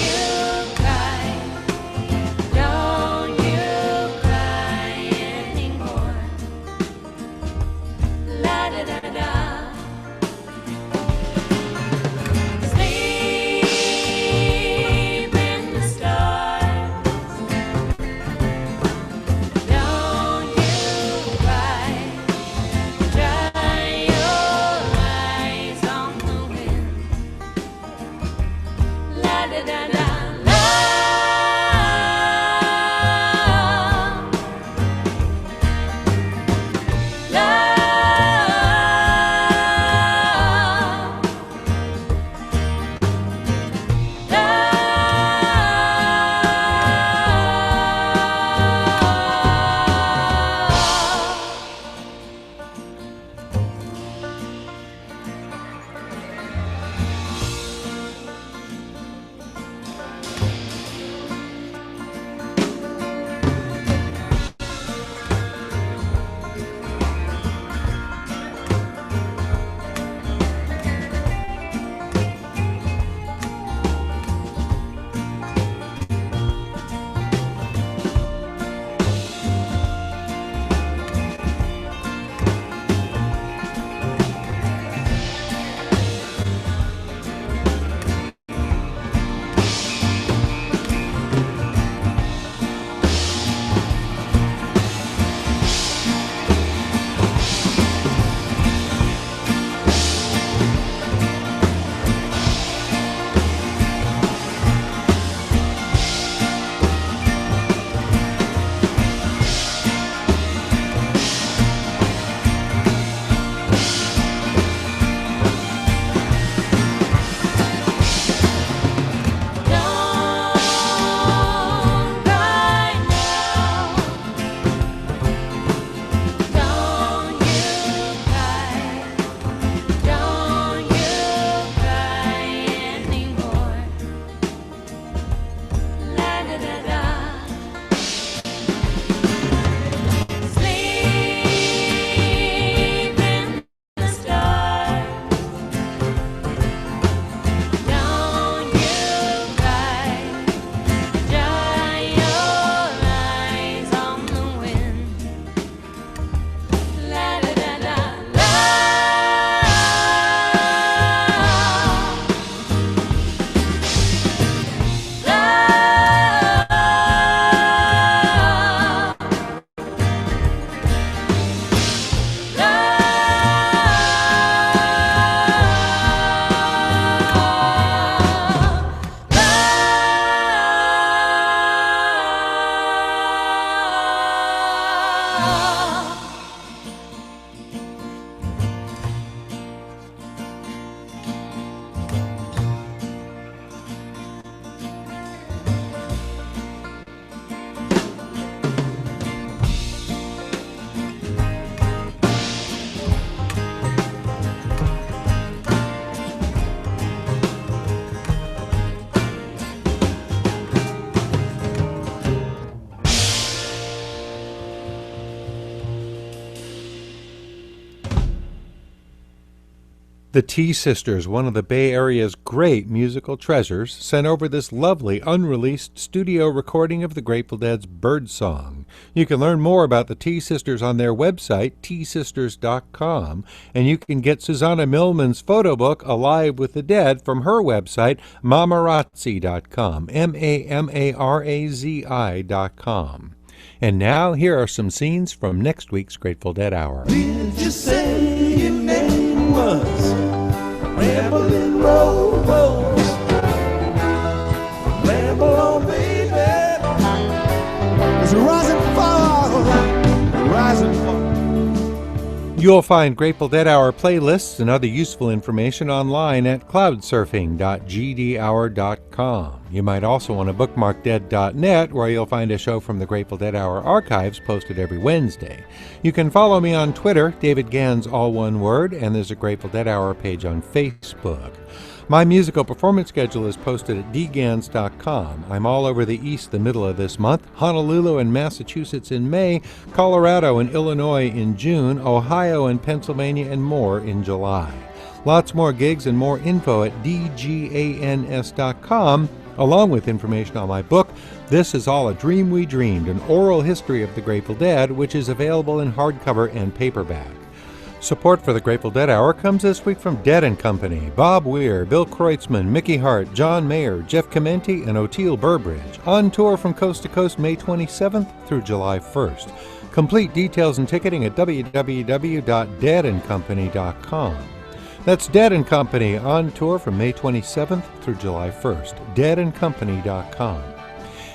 The T Sisters, one of the Bay Area's great musical treasures, sent over this lovely unreleased studio recording of the Grateful Dead's Birdsong. You can learn more about the T Sisters on their website, tsisters.com, and you can get Susanna Millman's photo book, Alive with the Dead, from her website, mamarazzi.com, MAMARAZI.com. And now, here are some scenes from next week's Grateful Dead Hour. Did you say your name was Ramblin' Rose? Ramble on, baby. It's rising fall, rising fall. You'll find Grateful Dead Hour playlists and other useful information online at cloudsurfing.gdhour.com. You might also want to bookmark dead.net, where you'll find a show from the Grateful Dead Hour archives posted every Wednesday. You can follow me on Twitter, David Gans, all one word, and there's a Grateful Dead Hour page on Facebook. My musical performance schedule is posted at dgans.com. I'm all over the East the middle of this month, Honolulu and Massachusetts in May, Colorado and Illinois in June, Ohio and Pennsylvania, and more in July. Lots more gigs and more info at dgans.com, along with information on my book, This Is All a Dream We Dreamed, an oral history of the Grateful Dead, which is available in hardcover and paperback. Support for the Grateful Dead Hour comes this week from Dead & Company, Bob Weir, Bill Kreutzmann, Mickey Hart, John Mayer, Jeff Chimenti, and Oteil Burbridge, on tour from coast to coast May 27th through July 1st. Complete details and ticketing at www.deadandcompany.com. That's Dead & Company, on tour from May 27th through July 1st, deadandcompany.com.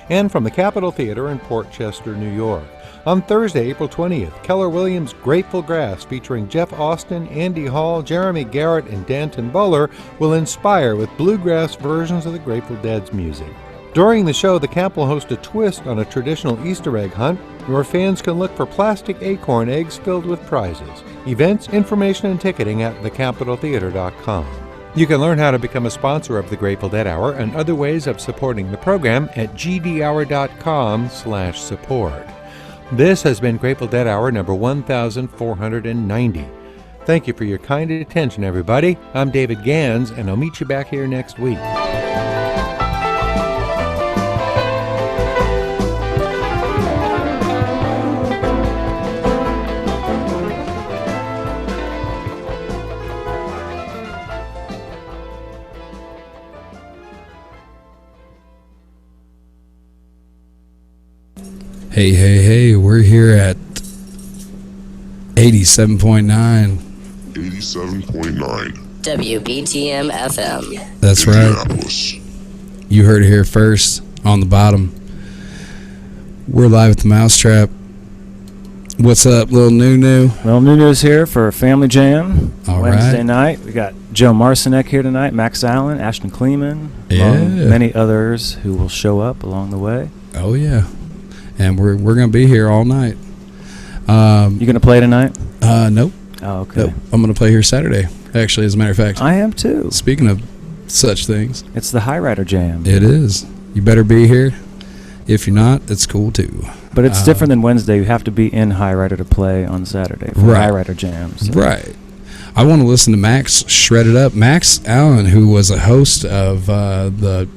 And from the Capitol Theater in Port Chester, New York. On Thursday, April 20th, Keller Williams' Grateful Grass, featuring Jeff Austin, Andy Hall, Jeremy Garrett, and Danton Bowler, will inspire with bluegrass versions of the Grateful Dead's music. During the show, the camp will host a twist on a traditional Easter egg hunt, where fans can look for plastic acorn eggs filled with prizes. Events, information, and ticketing at thecapitoltheater.com. You can learn how to become a sponsor of the Grateful Dead Hour and other ways of supporting the program at gdhour.com/support. This has been Grateful Dead Hour number 1490. Thank you for your kind attention, everybody. I'm David Gans, and I'll meet you back here next week. Hey, hey, hey, we're here at 87.9. 87.9. WBTM FM. That's right. Indianapolis. You heard it here first, on the bottom. We're live at the Mousetrap. What's up, Little Nunu? Well, Nunu's here for Family Jam. All Wednesday right. night. We got Joe Marcinek here tonight, Max Allen, Ashton Kleeman, Yeah. among many others who will show up along the way. Oh, yeah. And we're going to be here all night. You going to play tonight? Nope. Oh, okay. Nope. I'm going to play here Saturday, actually, as a matter of fact. I am too. Speaking of such things. It's the High Rider Jam. It is. You better be here. If you're not, it's cool too. But it's different than Wednesday. You have to be in High Rider to play on Saturday for Right. High Rider Jam. So. Right. I want to listen to Max shred it up. Max Allen, who was a host of the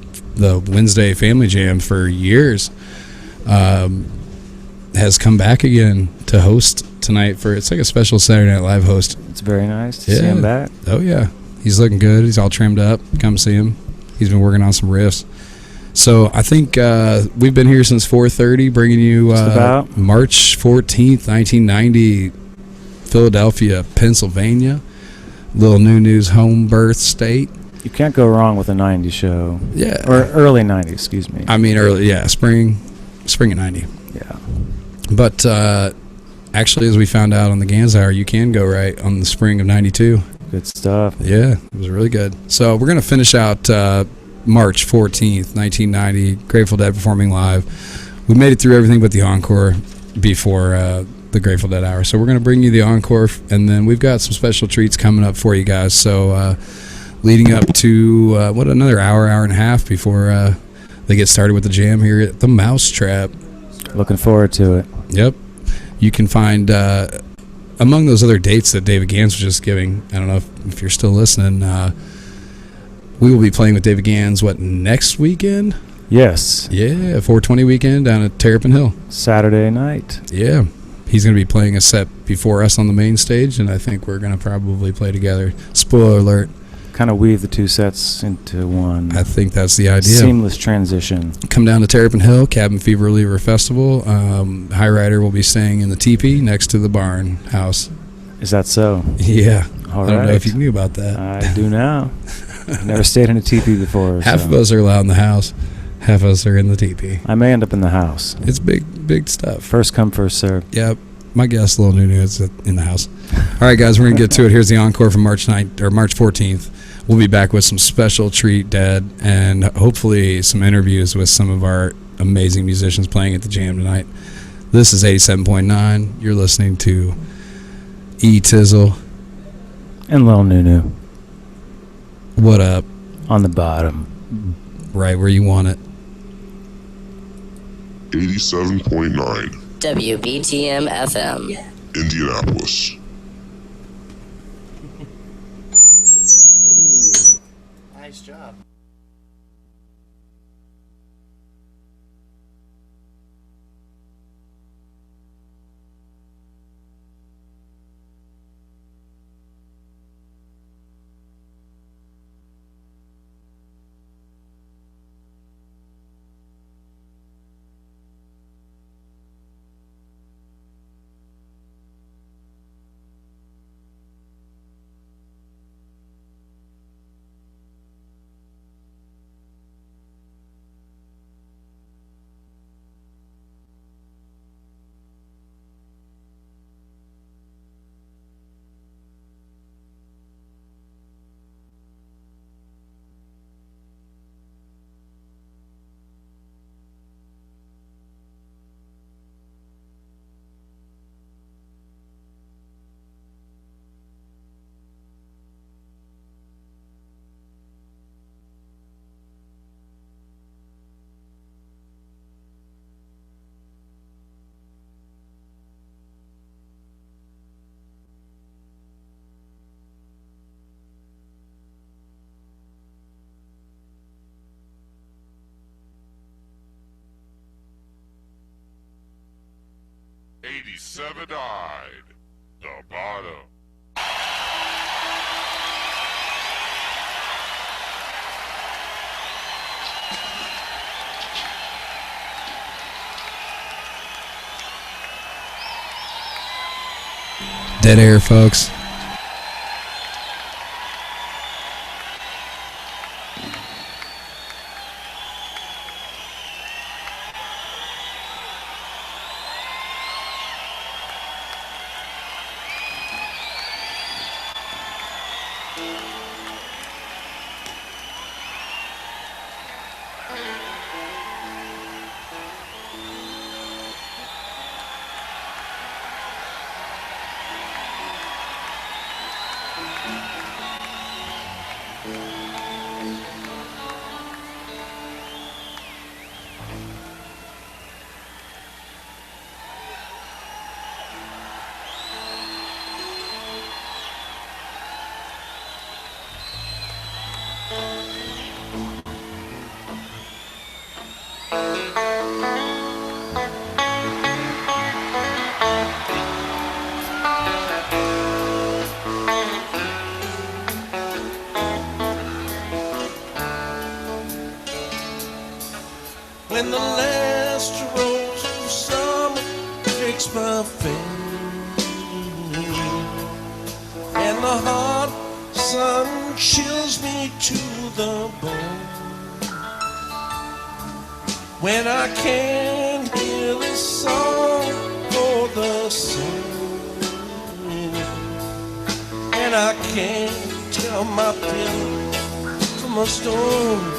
Wednesday Family Jam for years, has come back again to host tonight for, it's like a special Saturday Night Live host. It's very nice to see him back. Oh, yeah. He's looking good. He's all trimmed up. Come see him. He's been working on some riffs. So I think we've been here since 4:30, bringing you March 14th, 1990, Philadelphia, Pennsylvania. Little Nunu's home birth state. You can't go wrong with a 90s show. Yeah. Or early 90s, excuse me. I mean, early, yeah, spring of 90. Yeah. But actually, as we found out on the Gans Hour, you can go right on the spring of 92. Good stuff. Yeah, it was really good. So we're going to finish out March 14th, 1990, Grateful Dead performing live. We made it through everything but the encore before the Grateful Dead Hour. So we're going to bring you the encore, and then we've got some special treats coming up for you guys. So leading up to, another hour and a half before they get started with the jam here at the Mousetrap. Looking forward to it. Yep. You can find among those other dates that David Gans was just giving, I don't know if you're still listening, we will be playing with David Gans, next weekend? Yes. Yeah, 420 weekend down at Terrapin Hill. Saturday night. Yeah. He's going to be playing a set before us on the main stage, and I think we're going to probably play together. Spoiler alert. Kind of weave the two sets into one. I think that's the idea. Seamless transition. Come down to Terrapin Hill, Cabin Fever Reliever Festival. High Rider will be staying in the teepee next to the barn house. Is that so? Yeah. All I don't right. know if you knew about that. I do now. I've never stayed in a teepee before. Half of us are allowed in the house. Half of us are in the teepee. I may end up in the house. It's big stuff. First come, first serve. Yep. My guest, Lil Nunu, is in the house. All right, guys, we're going to get to it. Here's the encore from March 14th. We'll be back with some special treat, Dad, and hopefully some interviews with some of our amazing musicians playing at the Jam tonight. This is 87.9. You're listening to E-Tizzle. And Lil Nunu. What up? On the bottom. Right where you want it. 87.9 WBTM FM Indianapolis. Nice job. Seven-eyed, the bottom. Dead air, folks. When the last rose of summer takes my face, and the hot sun chills me to the bone, when I can't hear the song for the sun, and I can't tell my pillow from a stone,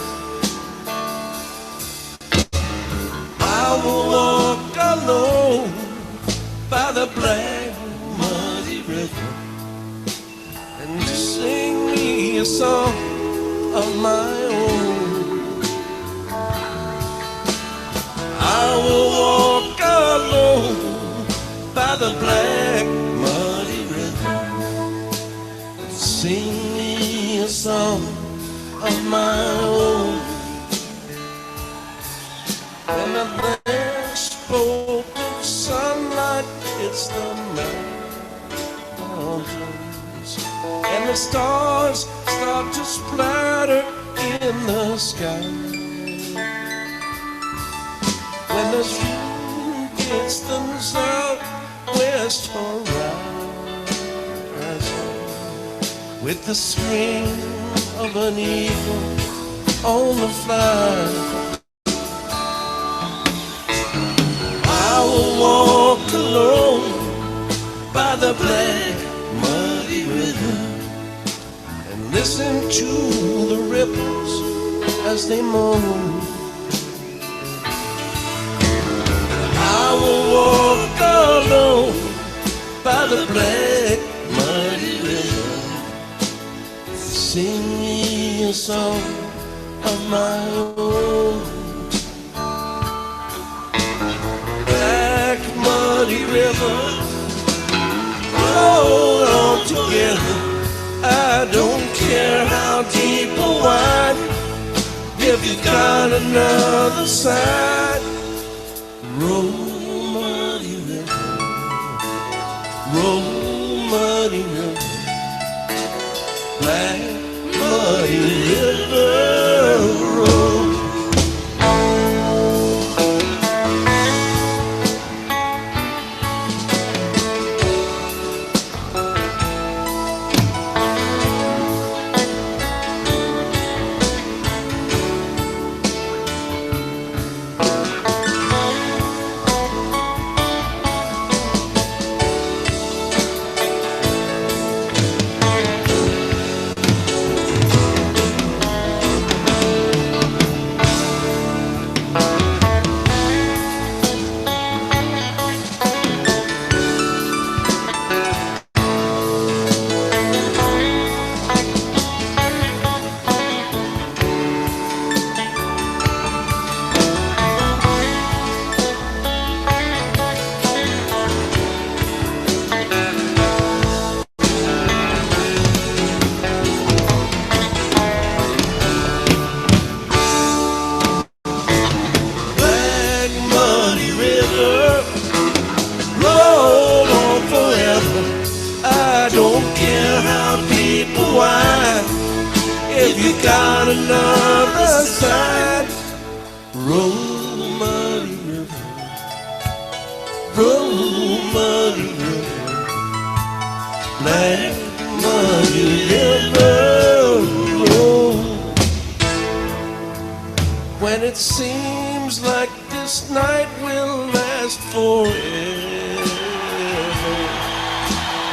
I will walk alone by the black muddy river and sing me a song of my own. I will walk alone by the black muddy song of my own. When the land spoke of sunlight, it's the mountains, and the stars start to splatter in the sky. When the stream gets the southwest horizon, with the swing of an eagle on the fly, I will walk alone by the black muddy river and listen to the ripples as they moan. I will walk alone by the black muddy river, sing me a song of my own. Black muddy river, roll on together. I don't care how deep or wide, if you got another side. Roll muddy river, roll muddy river, black muddy river, roll. Got another side. Roll muddy river, roll muddy river, black muddy river, roll. When it seems like this night will last forever,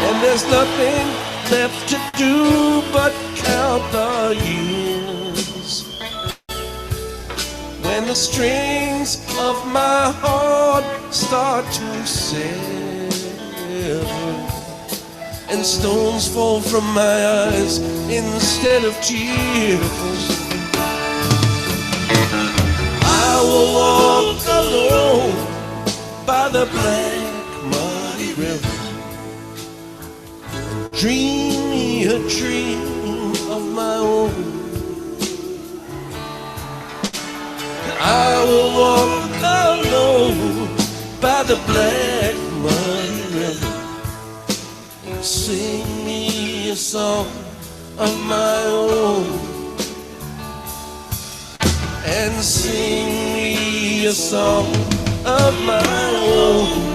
and there's nothing left to do but count the years. When the strings of my heart start to sever, and stones fall from my eyes instead of tears, I will walk alone by the black muddy river, dream me a dream of my own. I will walk alone by the black muddy river, sing me a song of my own, and sing me a song of my own.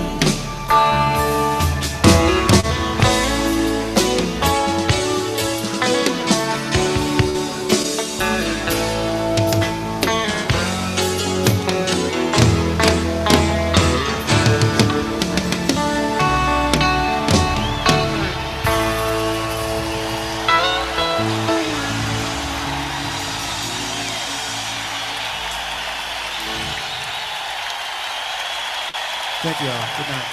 Thank you all. Good night.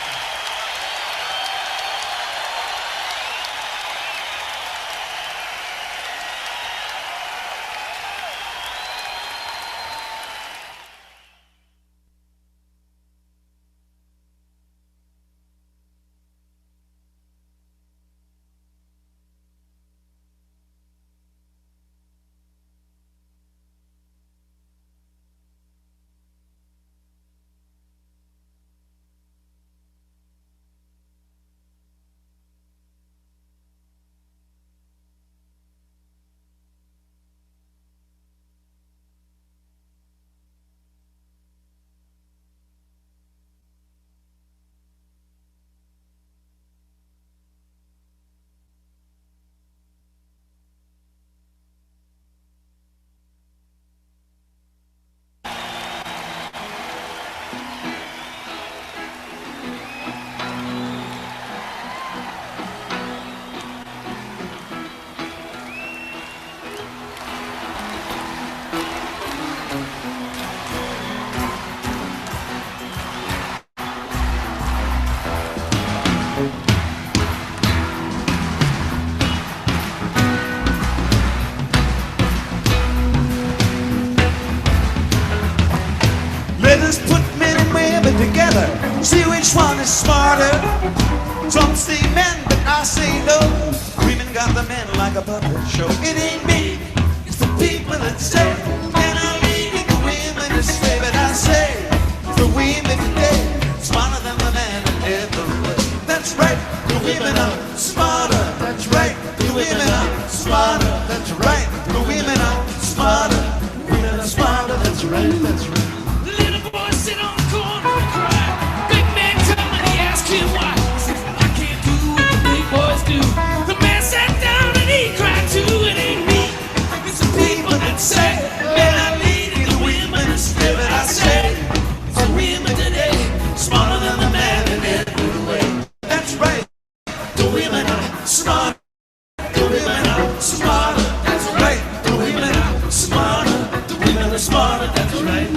Which one is smarter? Some say men, but I say no. Women got the men like a puppet show. It ain't me, it's the people that say men are leading the women astray. But I say the women today smarter than the men in every way. That's right, the women are smarter. That's right, the women are smarter. That's right, the women are smarter. Women are smarter. That's right, that's right. The little boy sit on the corner and cry. Big man come and he asked him why. He says, I can't do what the big boys do. The man sat down and he cried too. It ain't me, it's the people that say men are leading the women astray. But I say it's the women today smarter than the man in every way. That's right, the women are smarter. The women are smarter. That's right, the women are smarter. The women are smarter. That's right.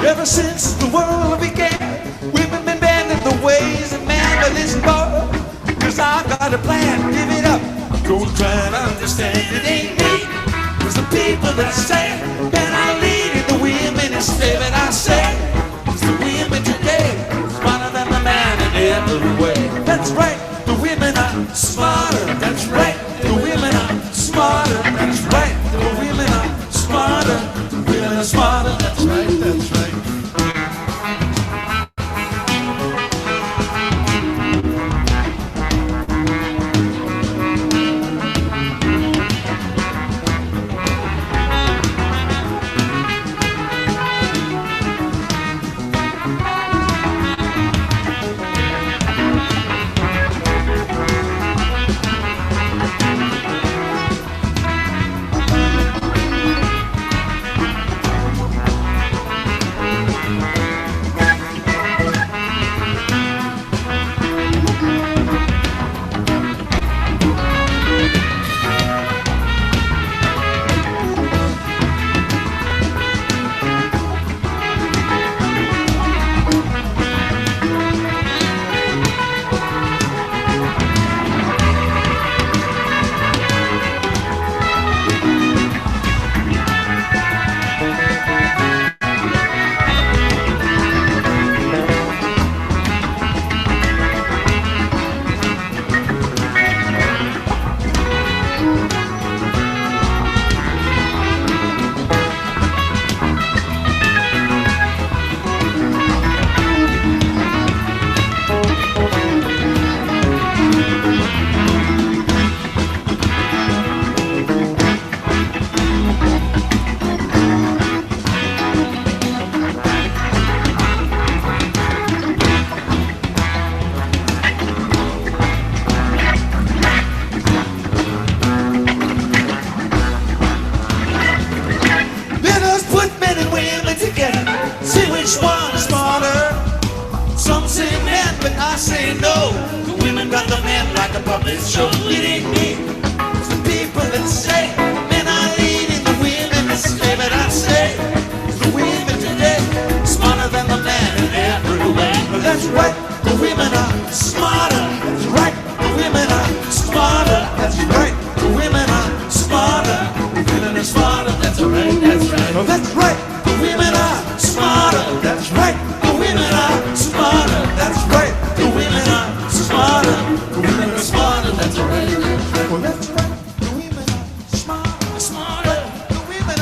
Ever since the world began, women been bending the ways of man. But listen, boy, cause I got a plan. Give it up, don't try to understand. It ain't me, it's the people that say men are leading the women astray. But I say it's the women today smarter than the man in every way. That's right, the women are smarter. That's right, the women are smarter. That's right, the women are smarter. The women are smarter. That's right, that's right. puppet show. It ain't me, it's the people that say men are leading the women astray. But I say it's the women today smarter than the man in every way. That's right, the Oh, that's right, the women are smarter. That's right, the women are smarter. That's right, the women are smarter. The women are smarter. That's right. Well, that's right, the women are smarter. Smarter. The women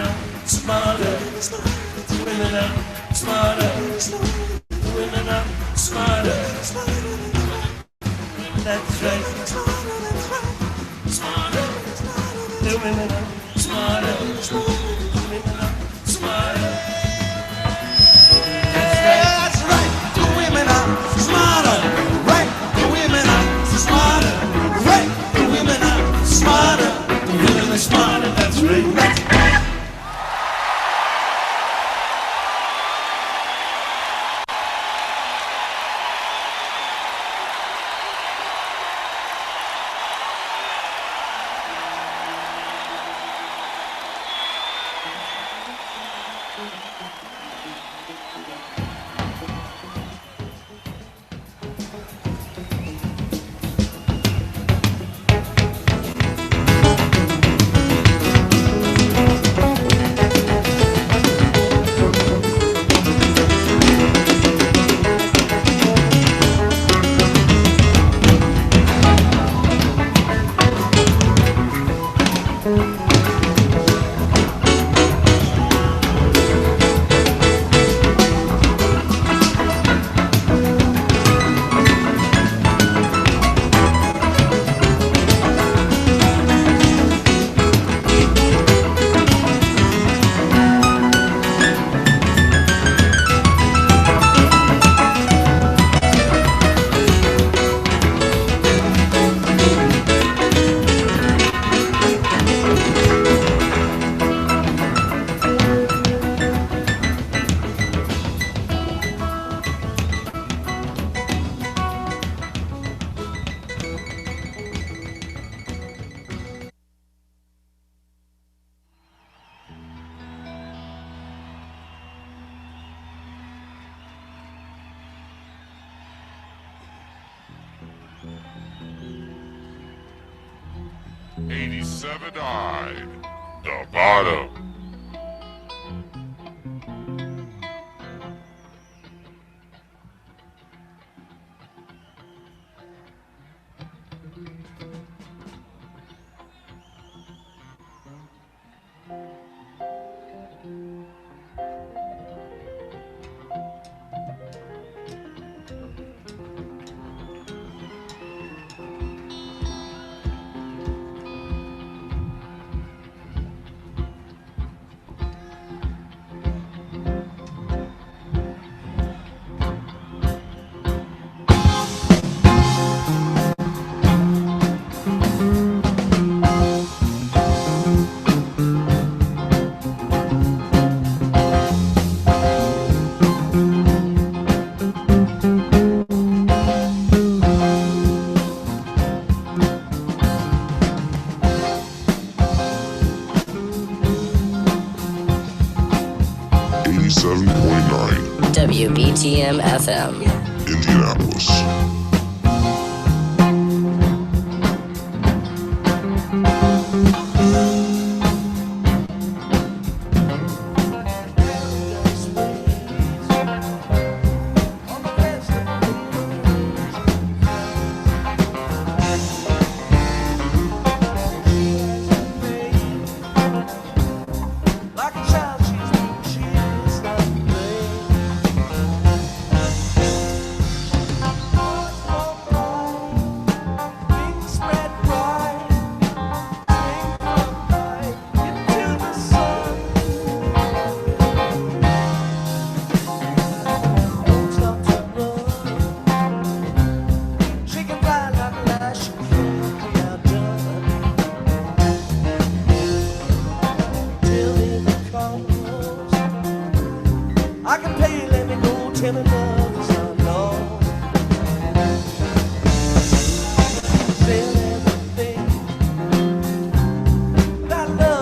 are smarter. Smarter. The women are smarter. That's right. Smarter. The women are smarter. Women are smarter. That's right. The women are smarter. Right. The women are smarter. Right. The women are smarter. The women are smarter. That's right. That's right. Died. The bottom. WBTM FM. Indianapolis. That love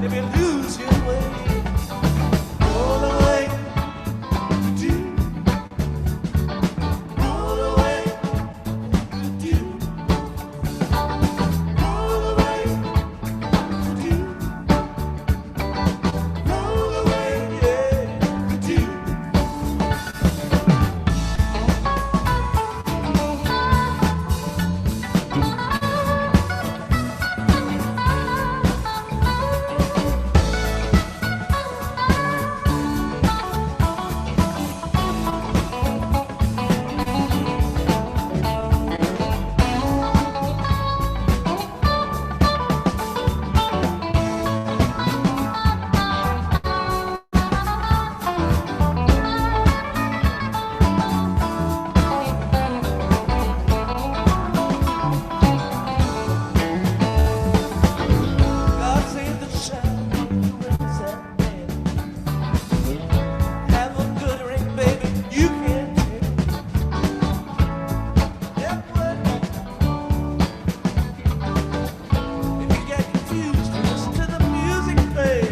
if you lose your way. Roll away, do. Roll away, do. Roll away, do. Roll away, yeah, do. God save the child who raised that man. Have a good ring, baby, you can't tell. Yep, what? If you get confused, listen to the music play.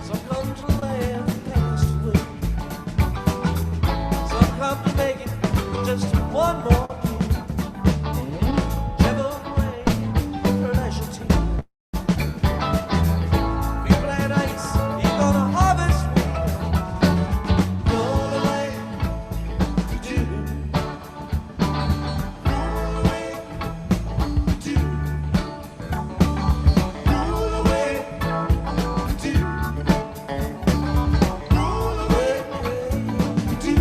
Some come to laugh and pass away. Some come to make it just one more year. Whichever way her leisure team. We plant ice, you're gonna harvest wheat. Roll away, do. Roll away, do. Roll away, do. Roll away, do.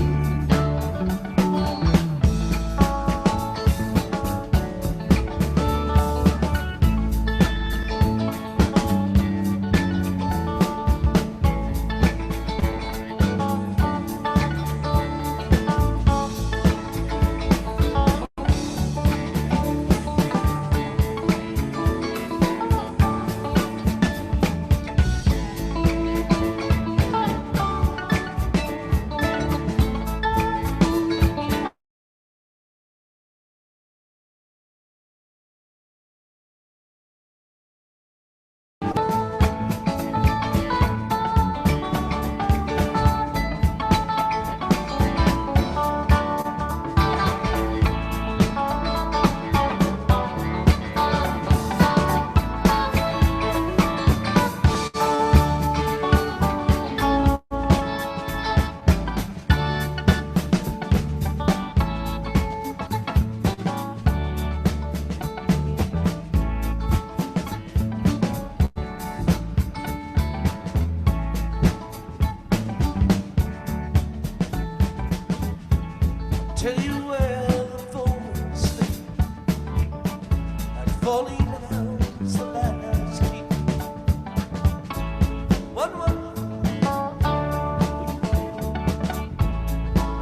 Tell you where the folks sleep, like falling house the ladders keep. One,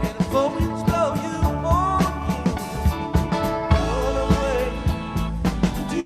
and the four winds blow you on you. Roll away, do.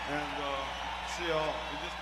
And see y'all in just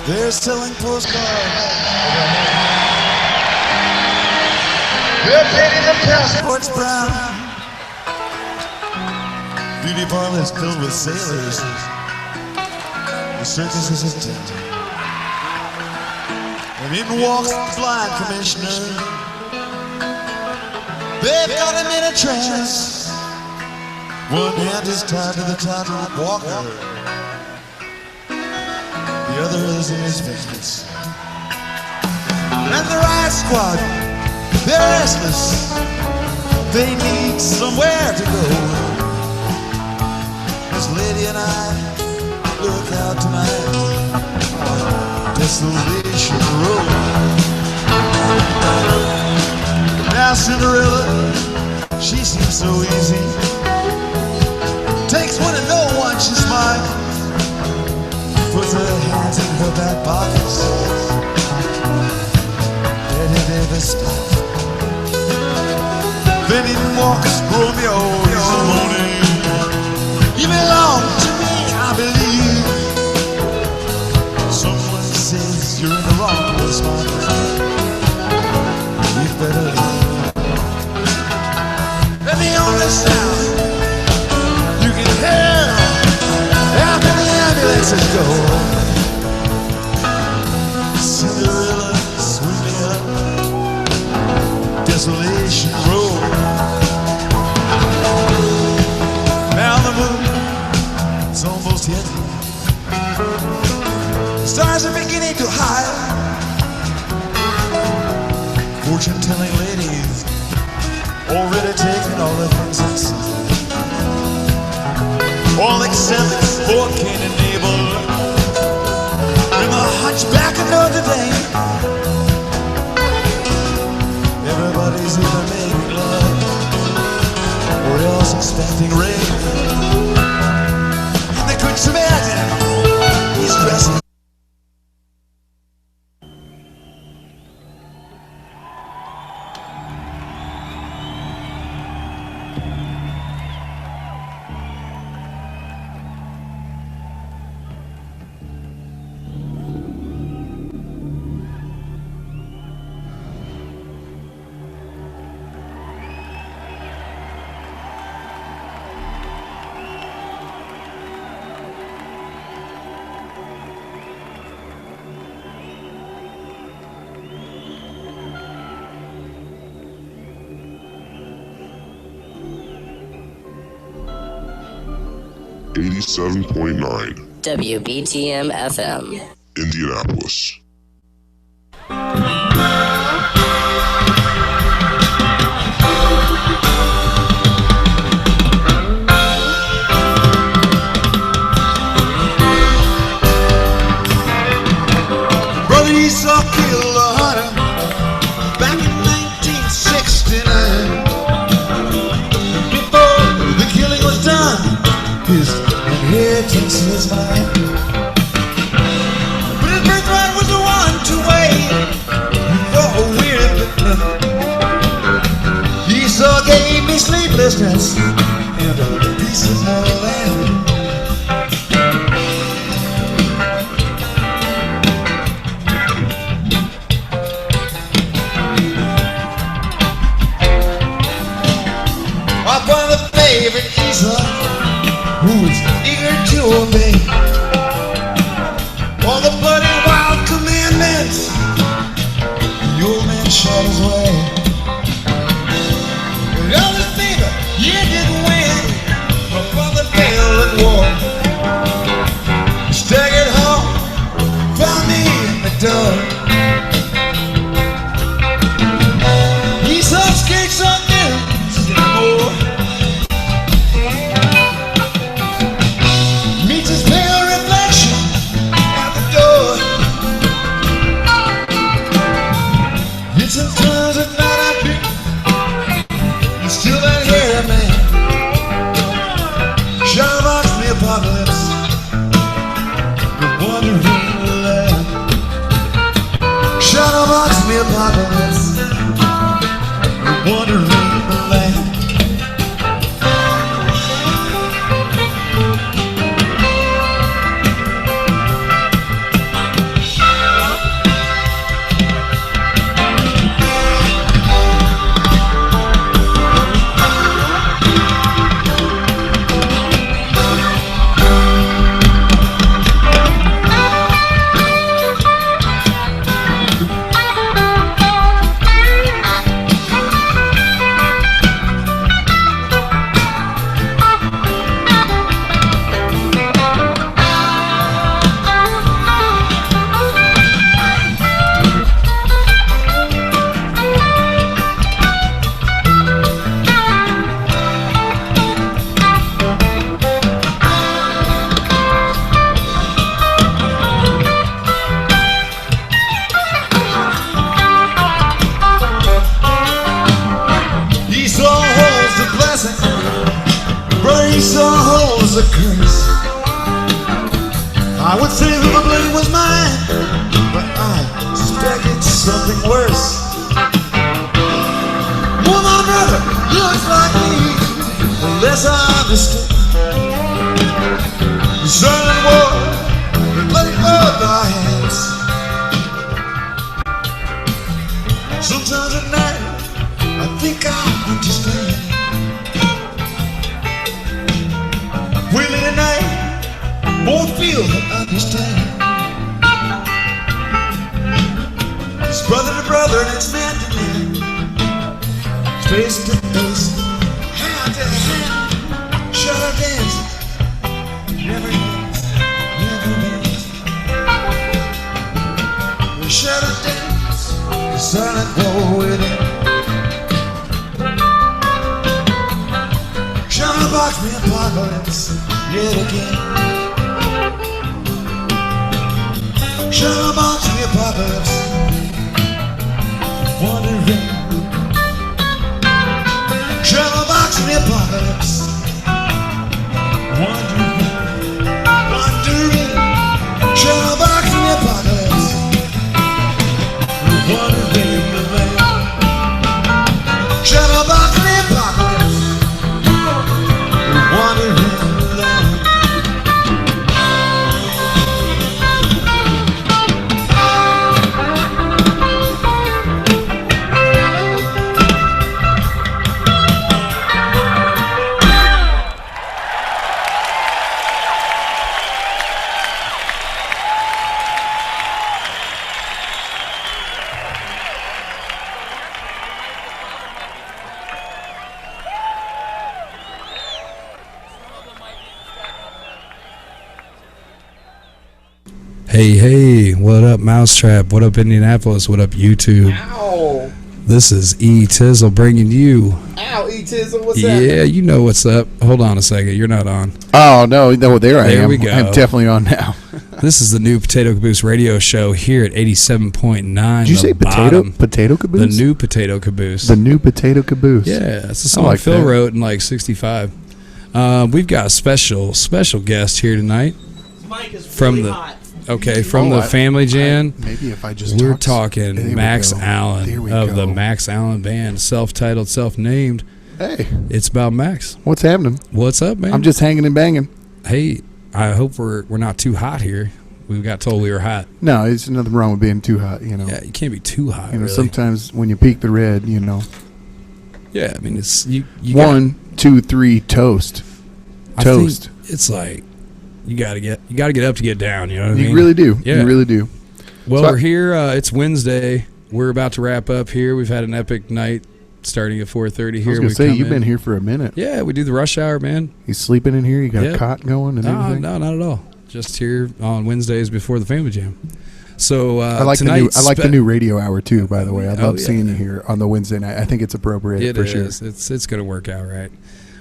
they're selling postcards. They're painting the passports brown. Beauty parlors filled with sailors. The circus is a tent. And in walks the blind commissioner. They've got him in a trance. One hand is tied to the tightrope walker. The other is in his business. And the riot squad, they're restless. They need somewhere to go. This lady and I look out tonight on Desolation Road. Now Cinderella, she seems so easy. Takes one and no one, she smiles. Puts her hands in her back pockets. Ready to stop. Then in walks Romeo, he's moaning. You belong to me, I believe. Someone says you're in the wrong place, my friend. You'd better leave. And the only sound you can hear after the ambulances go. Cinderella, swing me up Desolation Road. Now the moon is almost hit. Stars are beginning to hide. Fortune-telling ladies already taken all the things I see. All except for Cain and Abel and the hunchback of Notre Dame. Everybody's either making love or else expecting rain. And the good Samaritan, he's dressing. WBTM FM. Indianapolis. Brother Esau killed a hunter back in 1969. Before the killing was done, his inheritance was mine. But his birthright was the one to wait for a weird nothing. Esau gave me sleeplessness and a piece of my land. face or holds a curse. I would say that the blame was mine, but I suspect it's something worse. More my brother looks like me, the less I understood. The silent war that lay above our heads. Sometimes at night I think I understand. Willie and I both feel and understand. It's brother to brother and it's man to man. It's face to face, hand to hand, shadow dance. Never ends, never ends. The shadow dance, the silent war within. Shadow box me apocalypse yet again. Shadow box me apocalypse, wandering. Shadow box me apocalypse, wandering. Shadow box me apocalypse, wandering the land. Shadow box me apocalypse, wandering the land. Hey, what up, Mousetrap? What up, Indianapolis? What up, YouTube? Ow. This is E Tizzle bringing you. Ow, E Tizzle, what's that? Yeah, you know what's up. Hold on a second. You're not on. Oh, no, there I am. There we go. I'm definitely on now. This is the new Potato Caboose radio show here at 87.9. Did you say potato caboose? The new Potato Caboose. The new Potato Caboose. Yeah, it's a song Phil wrote in like 65. We've got a special guest here tonight. Mike is from really the hot. Okay, from the Family Jam. Maybe if I just we're talking Max Allen of the go. Max Allen Band, self-titled, self-named. Hey, it's about Max. What's happening? What's up, man? I'm just hanging and banging. Hey, I hope we're not too hot here. We got told we were hot. No, there's nothing wrong with being too hot. You know. Yeah, you can't be too hot. You know, really. sometimes when you peak the red, you know. Yeah, I mean it's you 1, 2, 3, toast. Toast. It's like. You gotta get up to get down. You know what I mean? You really do. Yeah. You really do. Well, we're here. It's Wednesday. We're about to wrap up here. We've had an epic night starting at 4:30 here. I was gonna say you've been here for a minute. Yeah, we do the rush hour, man. You sleeping in here? You got a cot going and everything? No, not at all. Just here on Wednesdays before the Family Jam. So I like the new radio hour too. By the way, I love seeing you here on the Wednesday night. I think it's appropriate for sure. It's gonna work out right.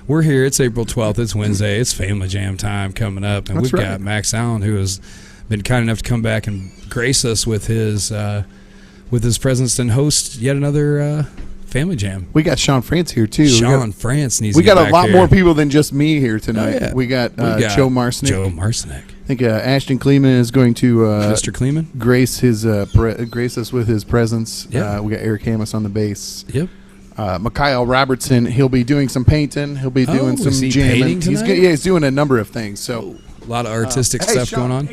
We're here. It's April 12th. It's Wednesday. It's Family Jam time coming up. And we've got Max Allen, who has been kind enough to come back and grace us with his presence and host yet another Family Jam. We got Sean France here, too. Sean France needs to We get got a back lot here. more people than just me here tonight. Oh, yeah. We got Joe Marcinek. Joe Marcinek. I think Ashton Kleeman is going to Mr. Kleeman grace us with his presence. Yep. We got Eric Hamas on the bass. Yep. Mikhail Robertson, he'll be doing some painting. He'll be doing some jamming. He's doing a number of things. So a lot of artistic stuff Sean, going on.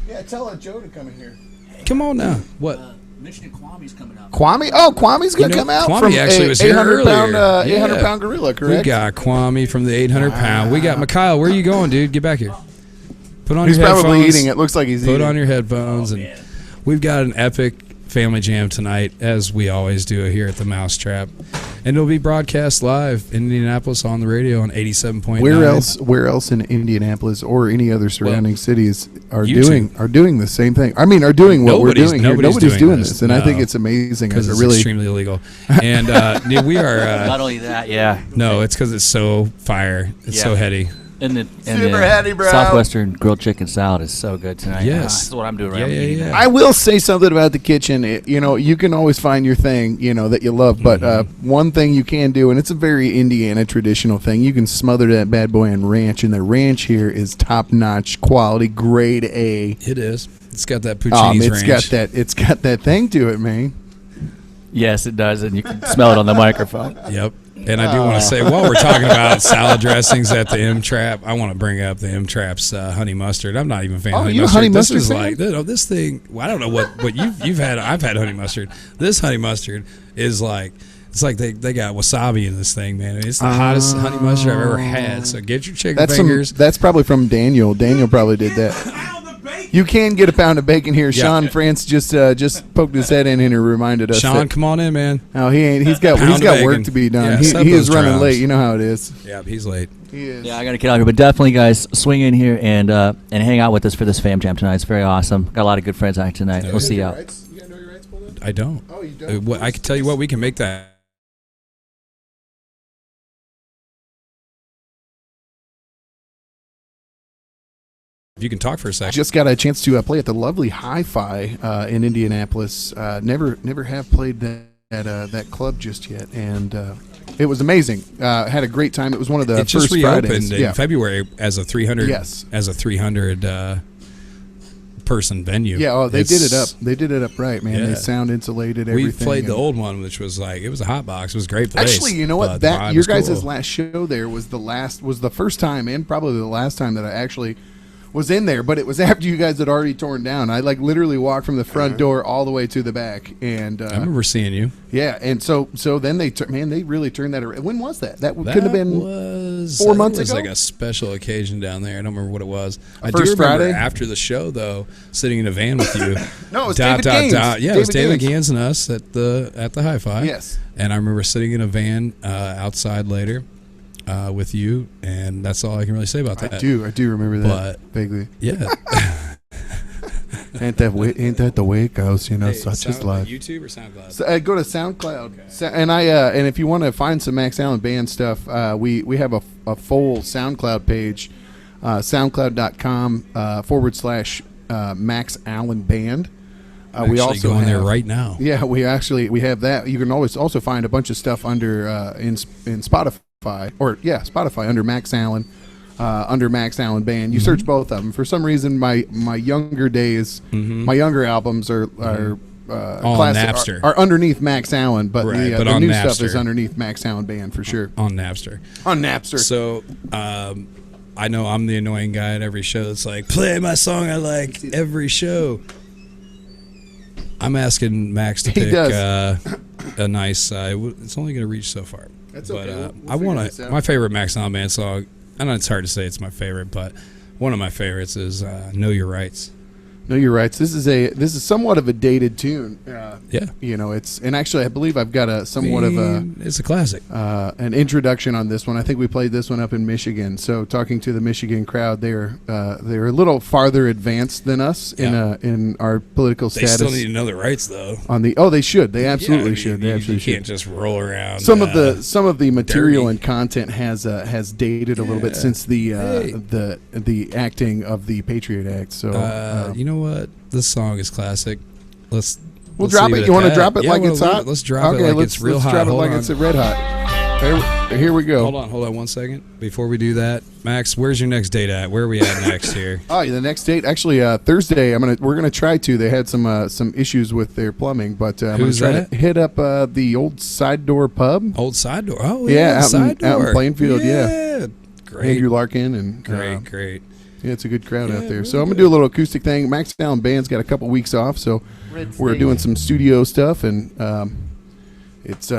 Yeah, tell Joe to come in here. Come on now. What? Mission Kwame's coming out. Kwame? Oh, Kwame's going to come out Kwame from actually was here 800-pound gorilla, correct? We got Kwame from the 800-pound. We got Mikhail. Where are you going, dude? Get back here. Put on he's your headphones. probably eating. It looks like he's eating. Put on your headphones. And we've got an epic Family Jam tonight, as we always do here at the Mousetrap. And it'll be broadcast live in Indianapolis on the radio on 87.9. Where else in Indianapolis or any other surrounding cities are doing the same thing? I mean, are doing what we're doing here. Nobody's doing this, and I think it's amazing. Because it's really extremely illegal. And we are... Not only that, yeah. No, it's because it's so fire. It's so heady. And the Super heady, bro. Southwestern grilled chicken salad is so good tonight. Yes. That's what I'm doing right now. Yeah. I will say something about the kitchen. You can always find your thing, that you love. But one thing you can do, and it's a very Indiana traditional thing, you can smother that bad boy in ranch, and the ranch here is top-notch quality, grade A. It is. It's got that Puccini's ranch. It's got that thing to it, man. Yes, it does, and you can smell it on the microphone. Yep. And I do want to say, while we're talking about salad dressings at the M-Trap, I want to bring up the M-Trap's honey mustard. I'm not even a fan of honey mustard. Honey this mustard is fan? like this thing. Well, I don't know what you've had. I've had honey mustard. This honey mustard is like. It's like they got wasabi in this thing, man. It's the hottest honey mustard I've ever had. So get your chicken fingers. That's probably from Daniel. Daniel probably did that. You can get a pound of bacon here. Yeah. Sean France just poked his head in and reminded us. Sean, come on in, man. Oh, he ain't. He's got work to be done. Yeah, he is running late. You know how it is. Yeah, he's late. He is. Yeah, I got to get out here, but definitely, guys, swing in here and hang out with us for this Fam Jam tonight. It's very awesome. Got a lot of good friends out tonight. We'll see you out. You got to know your rights, Bullet? I don't. Oh, you don't? I can tell you what. We can make that. If you can talk for a second. Just got a chance to play at the lovely Hi-Fi in Indianapolis. Never have played that club just yet, and it was amazing. Had a great time. It was one of the It just first reopened Fridays. in February as a 300. Yes. As a 300 person venue. Yeah. They did it up. They did it up right, man. Yeah. They sound insulated. We Everything. played the old one, which was like it was a hot box. It was a great place. Actually, you know what? but That the vibe your was guys' cool. last show there was the first time and probably the last time that I actually was in there, but it was after you guys had already torn down. I literally walked from the front door all the way to the back, and I remember seeing you. Yeah, and so then they they really turned that around. When was that? That couldn't have been was 4 months it was ago. like a special occasion down there. I don't remember what it was. I First do remember Friday? after the show though, sitting in a van with you. No, it was David Gaines. Yeah, it was David Gaines. Gaines and us at the Hi-Fi. Yes. And I remember sitting in a van outside later with you, and that's all I can really say about that. I do remember that But vaguely. Yeah. Ain't that the way it goes? Such is life. YouTube or SoundCloud? So, go to SoundCloud, and if you want to find some Max Allen Band stuff, we have a full SoundCloud page, SoundCloud.com / Max Allen Band. We also go in there right now. Yeah, we have that. You can always also find a bunch of stuff under in Spotify Spotify under Max Allen. Under Max Allen Band, you search both of them. For some reason, my younger days, my younger albums are classic, Napster. are underneath Max Allen, but Right, the but on new Napster. stuff is underneath Max Allen Band for sure. On Napster. On Napster. So, I know I'm the annoying guy at every show that's like, play my song I like every show. I'm asking Max to pick a nice. It's only going to reach so far. That's but okay. We'll I want figure this out. my favorite Max Allen Band song. I know it's hard to say it's my favorite, but one of my favorites is "Know Your Rights." No, you're right. This is somewhat of a dated tune. Yeah. And actually I believe I've got it's a classic. An introduction on this one. I think we played this one up in Michigan. So talking to the Michigan crowd, they're a little farther advanced than us in our political They status. still need to know their rights, though. They should. They absolutely should. They You absolutely should. can't just roll around. Some of the material dirty. and content has dated a little bit since the acting of the Patriot Act. So you know what? This song is classic. We'll let's drop leave it. You want to at drop that. it Yeah, like we'll it's leave hot? it. Let's drop it like it's real let's hot. drop it Hold like on. it's red hot. Here we go. Hold on 1 second. Before we do that, Max, where's your next date at? Where are we at next here? The next date actually Thursday. We're gonna try to. They had some issues with their plumbing, but I'm Who's gonna try that? to hit up the Old Side Door Pub. Old Side Door. Oh Yeah, Side out in Door. Plainfield. Yeah, Great. Andrew Larkin and Great. Yeah, it's a good crowd out there. So I'm gonna do a little acoustic thing. Max Allen Band's got a couple weeks off, so we're doing some studio stuff, and it's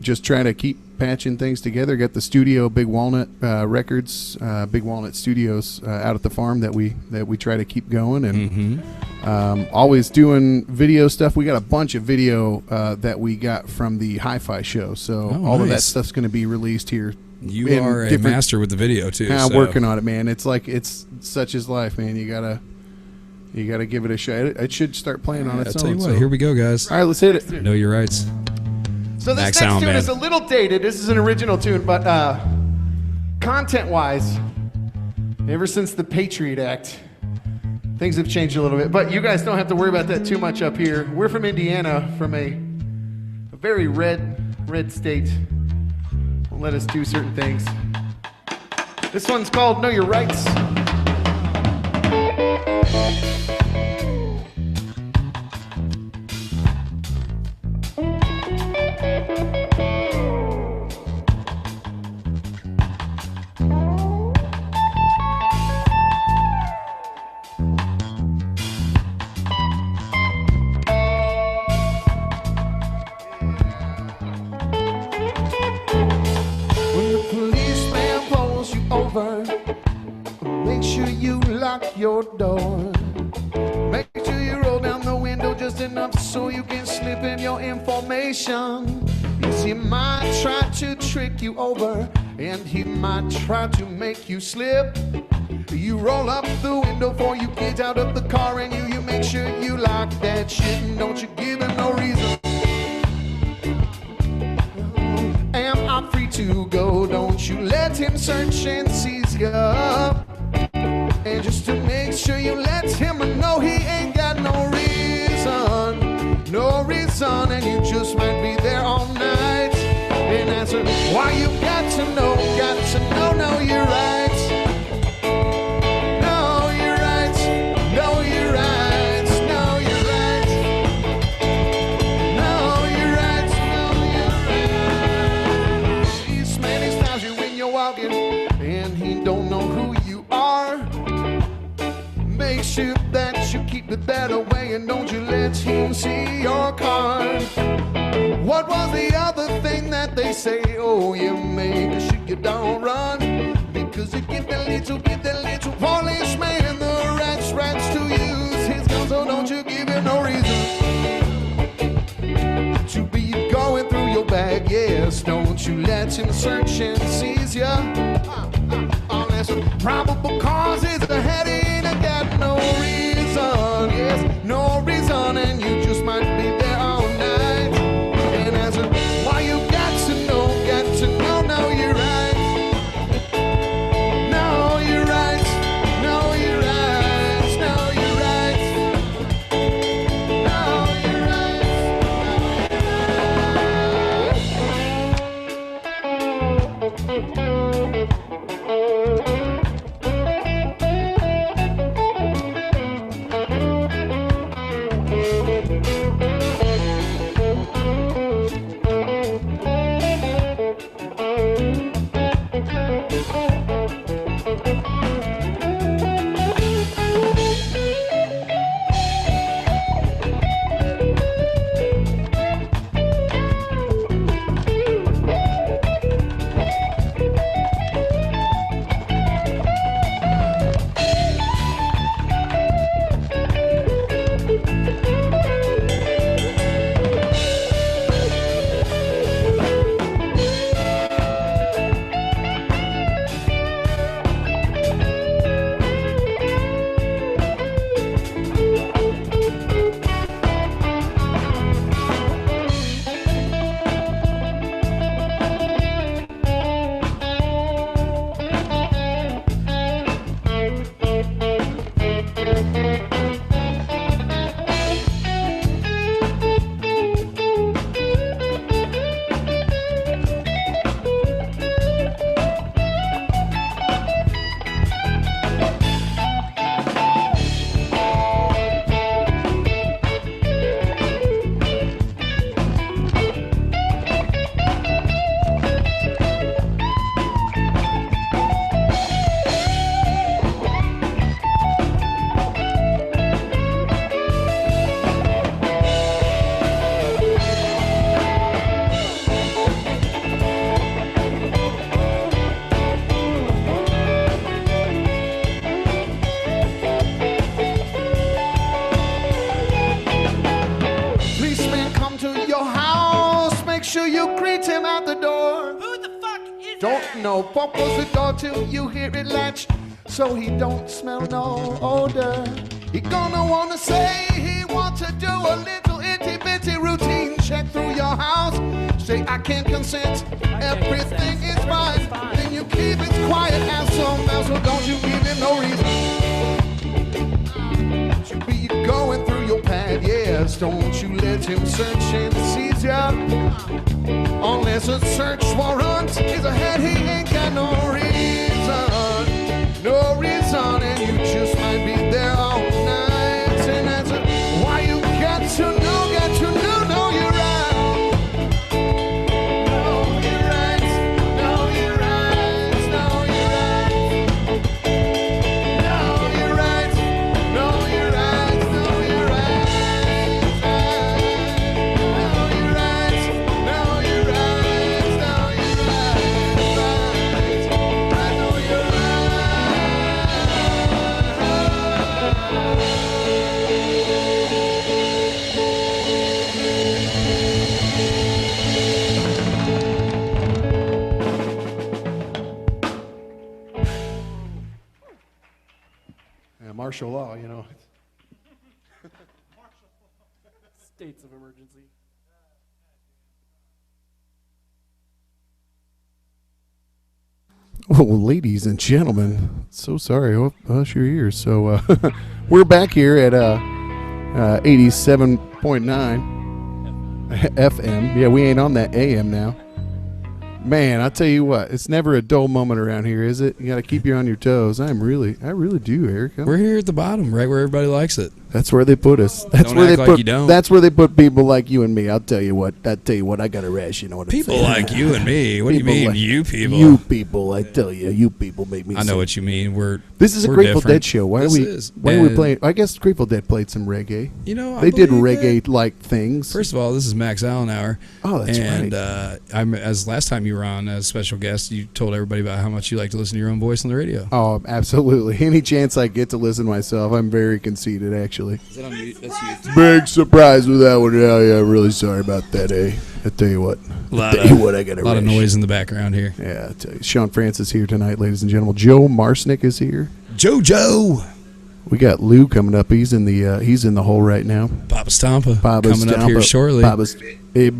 just trying to keep patching things together. Got the studio, Big Walnut Records, Big Walnut Studios out at the farm that we try to keep going, and always doing video stuff. We got a bunch of video that we got from the Hi-Fi show, so all of that stuff's going to be released here. You are a master with the video too. I'm so. working on it, man. It's such is life, man. You gotta give it a shot. It should start playing on its I'll own. tell you what, here we go, guys. All right, let's hit it. Know Your Rights. So this Max next Allen tune Band. is a little dated. This is an original tune, but content-wise, Ever since the Patriot Act, things have changed a little bit. But you guys don't have to worry about that too much up here. We're from Indiana, from a very red state. Won't let us do certain things. This one's called Know Your Rights. Make sure you lock your door. Make sure you roll down the window just enough so you can slip in your information. Yes, he might try to trick you over, and he might try to make you slip. You roll up the window before you get out of the car, and you make sure you lock that shit, and don't you give him no reason. Am I free to go? Don't you let him search and seize you up. And just to make sure you let him know he ain't got no reason, and you just might be there all night. And answer why you got to know your rights. Know your rights, know your rights, know your rights, know your rights, know your rights. Policeman, he stops you when you're walking, and he don't know who you are. Make sure that you keep it that way, and don't you let him see your card. What was the other thing that they say? Oh, you make sure you don't run, because you give that little policeman the rights to use his gun, so don't you give him no reason to be going through your bag. Yes, don't you let him search and seize ya. Unless a probable cause is ahead, and I got no reason. Yes, no reason, and you just might be there all night. And answer why you got to know your rights. Know your rights, know your rights, know your rights, know your No, what was the door till you hear it latch, so he don't smell no odor. He gonna wanna say he wants to do a little itty bitty nasty routine check through your house. Say, I can't consent, everything is fine. Then you keep it quiet as some else, so don't you give him no reason. Don't you be going through your pad, yes. Don't you let him search and seize ya. Unless a search warrant is ahead, he ain't got no reason. No reason, and you just might be there all night. And that's why you got to know you're right. Know you're right, know you're right, know you're right. Know you're right, know you're right, know you're right. Know you're right, know you're right, know you're right. I know you're right. Yeah, martial law, you know. States of emergency. Oh, ladies and gentlemen, so sorry. Oh, hush your ears. So we're back here at 87.9 FM. Yeah, we ain't on that AM now. Man, I tell you what, it's never a dull moment around here, is it? You got to keep you on your toes. I really do, Eric. We're here at the bottom, right where everybody likes it. That's where they put us. That's Don't where act they like put. you don't. That's where they put people like you and me. I'll tell you what. I got a rash. You know what I'm People saying? like you and me. What do you People mean, like- you people? You people. I tell you, you people make me. I know sick. what you mean. This is a we're Grateful different. Dead show. Why This are we? is. Why are we And, playing? I guess Grateful Dead played some reggae. You know, I they did believe reggae-like things. First of all, this is Max Allen Hour. Oh, that's and, right. I'm as last time you were on as special guest, you told everybody about how much you like to listen to your own voice on the radio. Oh, absolutely. Any chance I get to listen to myself, I'm very conceited. Actually. Is that on you? That's you. Big surprise with that one. Oh, yeah, really sorry about that, eh? I tell you what. I got a lot of noise in the background here. Yeah, I tell you. Sean Francis here tonight, ladies and gentlemen. Joe Marsnick is here. Joe. We got Lou coming up. He's in the hole right now. Papa Stampa Papa coming up here shortly. Papa's a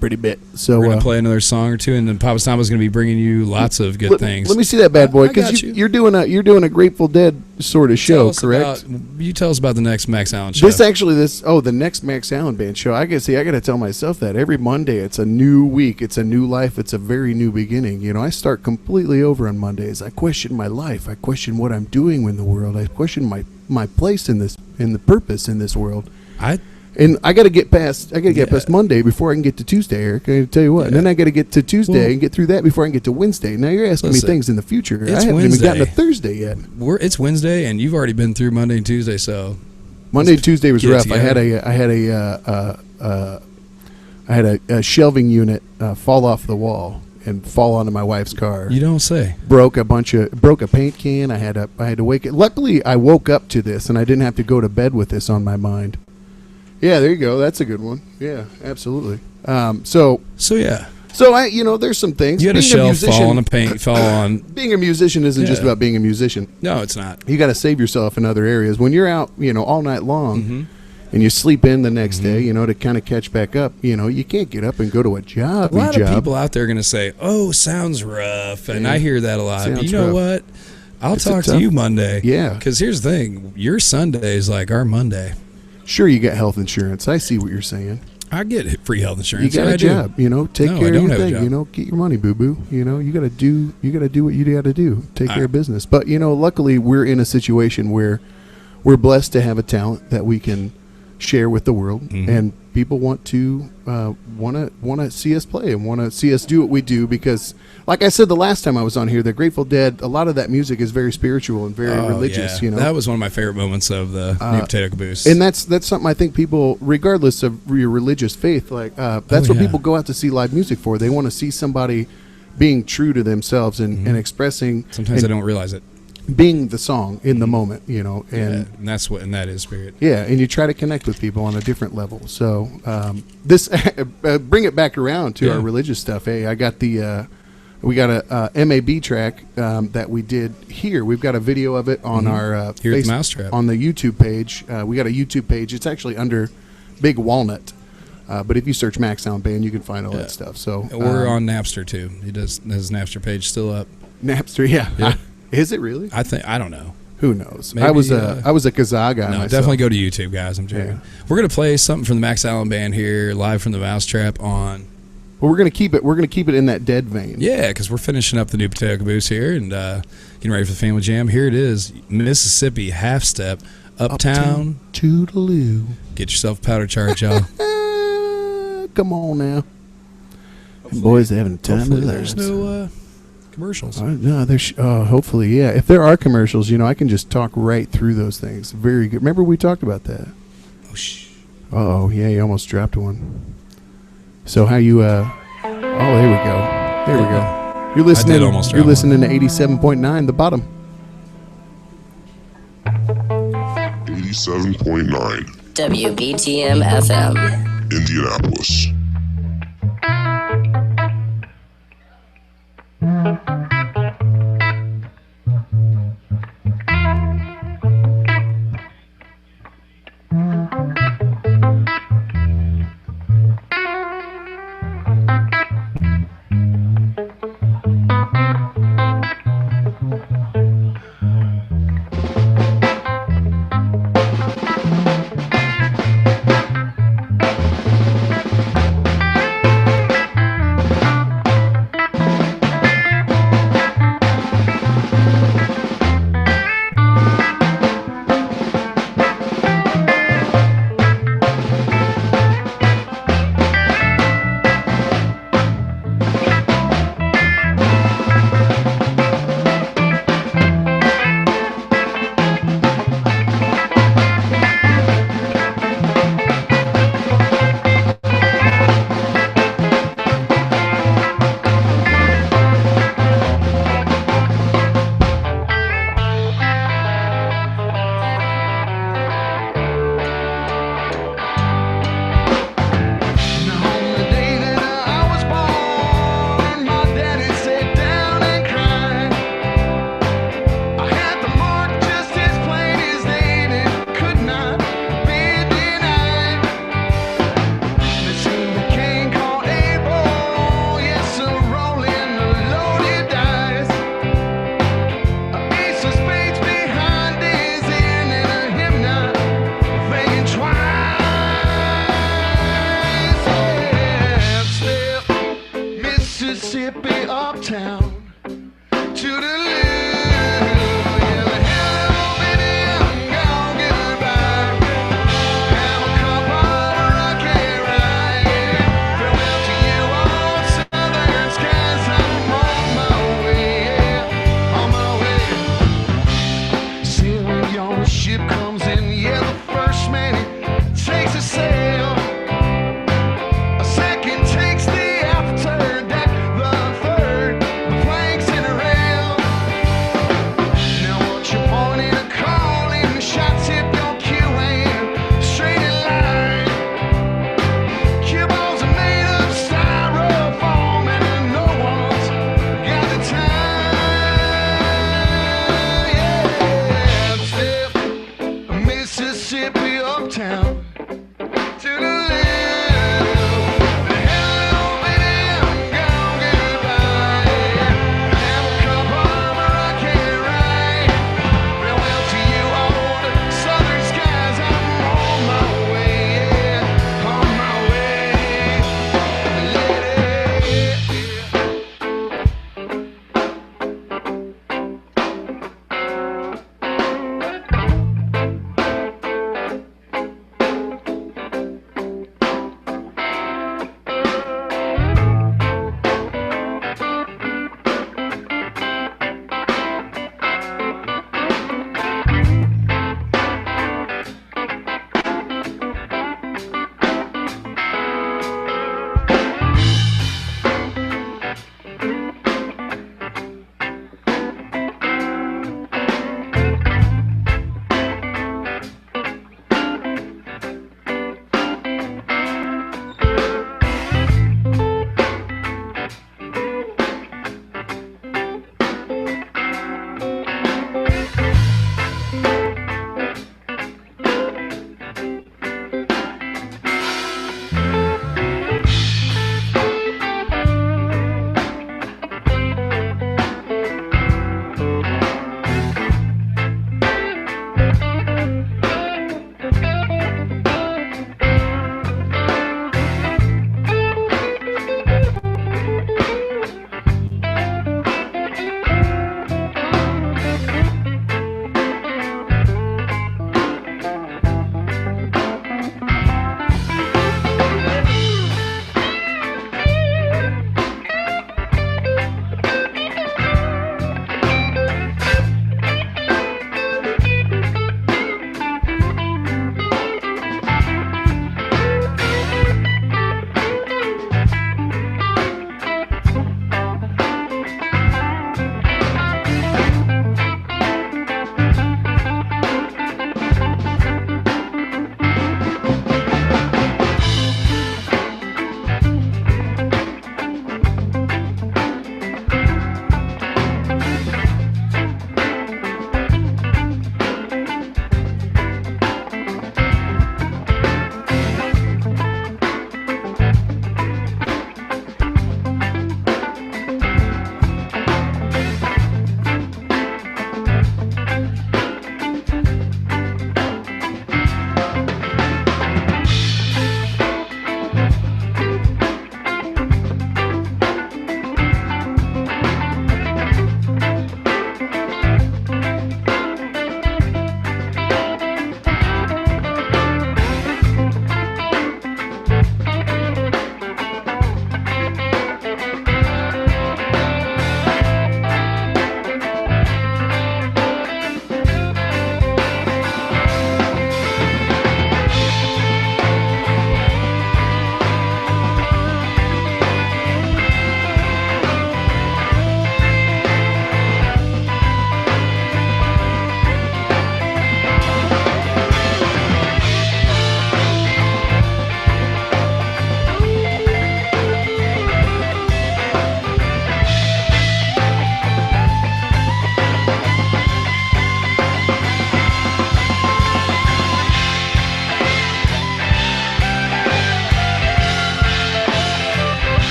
pretty bit. So we're gonna play another song or two, and then Papa Stampa's gonna be bringing you lots of good things. Let me see that bad boy, I got because you. you're doing a Grateful Dead sort of show, correct? You tell us about the next Max Allen show. The next Max Allen Band show. I got to tell myself that every Monday it's a new week, it's a new life, it's a very new beginning. You know, I start completely over on Mondays. I question my life. I question what I'm doing in the world. I question my place in the purpose in this world. And I got to get past Monday before I can get to Tuesday, Eric. I tell you what. And then I got to get to Tuesday and get through that before I can get to Wednesday. Now you're asking me things in the future. I haven't even gotten to Thursday yet. It's Wednesday, and you've already been through Monday and Tuesday. So Monday and Tuesday was rough. I had a shelving unit fall off the wall and fall onto my wife's car. You don't say. Broke a paint can. I had to wake it. Luckily, I woke up to this, and I didn't have to go to bed with this on my mind. Yeah, there you go. That's a good one. Yeah, absolutely. So yeah. So there's some things. You had a shelf fall on a paint, fall on. Being a musician isn't just about being a musician. No, it's not. You got to save yourself in other areas. When you're out, all night long, and you sleep in the next day, to kind of catch back up, you can't get up and go to a job. A lot of people out there are going to say, "Oh, sounds rough," and I hear that a lot. But you know what? I'll talk to you Monday. Yeah. Because here's the thing: your Sunday is like our Monday. Sure, you get health insurance. I see what you're saying. I get free health insurance. You got a job, take care of your thing. Job. Get your money, boo boo. You got to do what you got to do. Take care of business. But luckily, we're in a situation where we're blessed to have a talent that we can share with the world, and people want to see us play and want to see us do what we do, because like I said the last time I was on here, the Grateful Dead, a lot of that music is very spiritual and very religious. Yeah. That was one of my favorite moments of the New Potato Caboose, and that's something I think people, regardless of your religious faith, that's what people go out to see live music for. They want to see somebody being true to themselves and expressing. Sometimes they don't realize it. Being the song in the moment, and that is spirit. Yeah, and you try to connect with people on a different level. So this bring it back around to our religious stuff. Hey, I got we got a MAB track that we did here. We've got a video of it on our here at the Mousetrap on the YouTube page. We got a YouTube page. It's actually under Big Walnut. But if you search Max Sound Band, you can find all that stuff. So we're on Napster too. He does his Napster page still up. Napster, yeah. Is it really? I don't know. Who knows? Maybe, I was a Kazaa guy. No, myself. definitely go to YouTube, guys. I'm joking. Yeah. We're gonna play something from the Max Allen Band here, live from the Mousetrap on. Well, we're gonna keep it in that dead vein. Yeah, because we're finishing up the new Potato Caboose here and getting ready for the Family Jam. Here it is, Mississippi Half Step, Uptown Toodaloo. Get yourself a powder charge, y'all. Come on now, boys, are having a time of Hopefully their there's lives. no commercials. No, there's hopefully, yeah. If there are commercials, I can just talk right through those things. Very good. Remember we talked about that. Oh, yeah, you almost dropped one. So how you? Oh, there we go. There we go. You're listening. I did almost You're drop listening to 87.9, The Bottom. 87.9 WBTM FM. Indianapolis.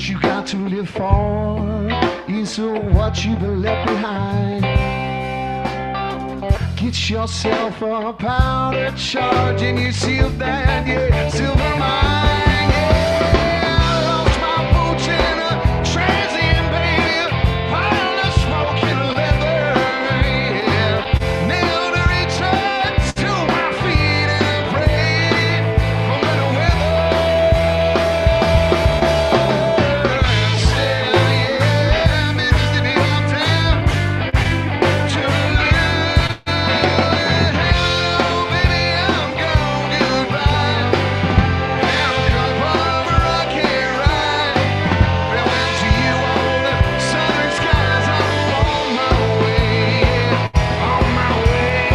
what you got to live for is what you've left behind. Get yourself a powder charge and you seal that, yeah, silver mine. Yeah, I lost my boots in a transient, baby, pile of smoking leather. Yeah, never return to my feet and pray for better weather. Say, yeah, Mississippi uptown to live. Hello, baby, I'm gone, goodbye. And a couple of I can't ride. Farewell to you on the southern skies. I'm on my way, on my way,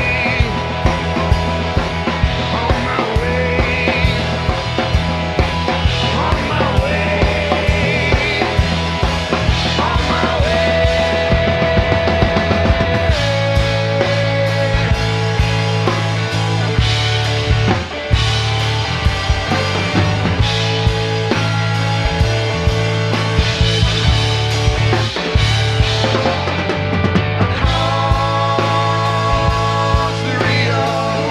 on my way, on my way, on my way. Across the Rio Grande,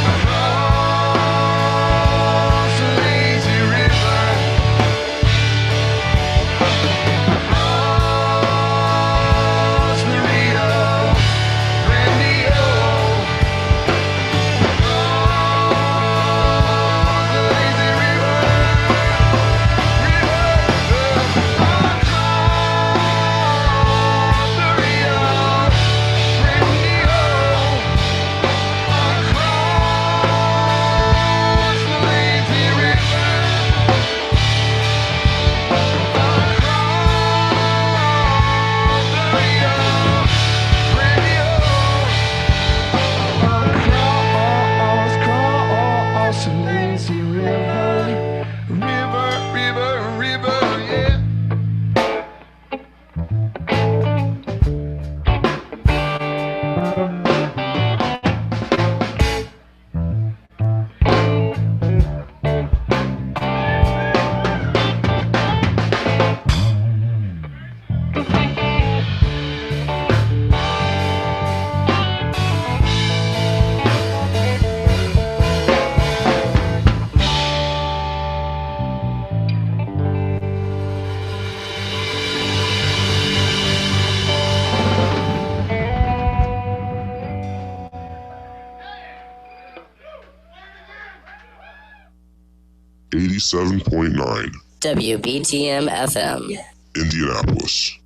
across the lazy river, across the Rio Grande, across the lazy river, across the Rio Grande, across the lazy river, across the Rio Grande, across the lazy river, river, yeah. .9 WBTM FM. Indianapolis.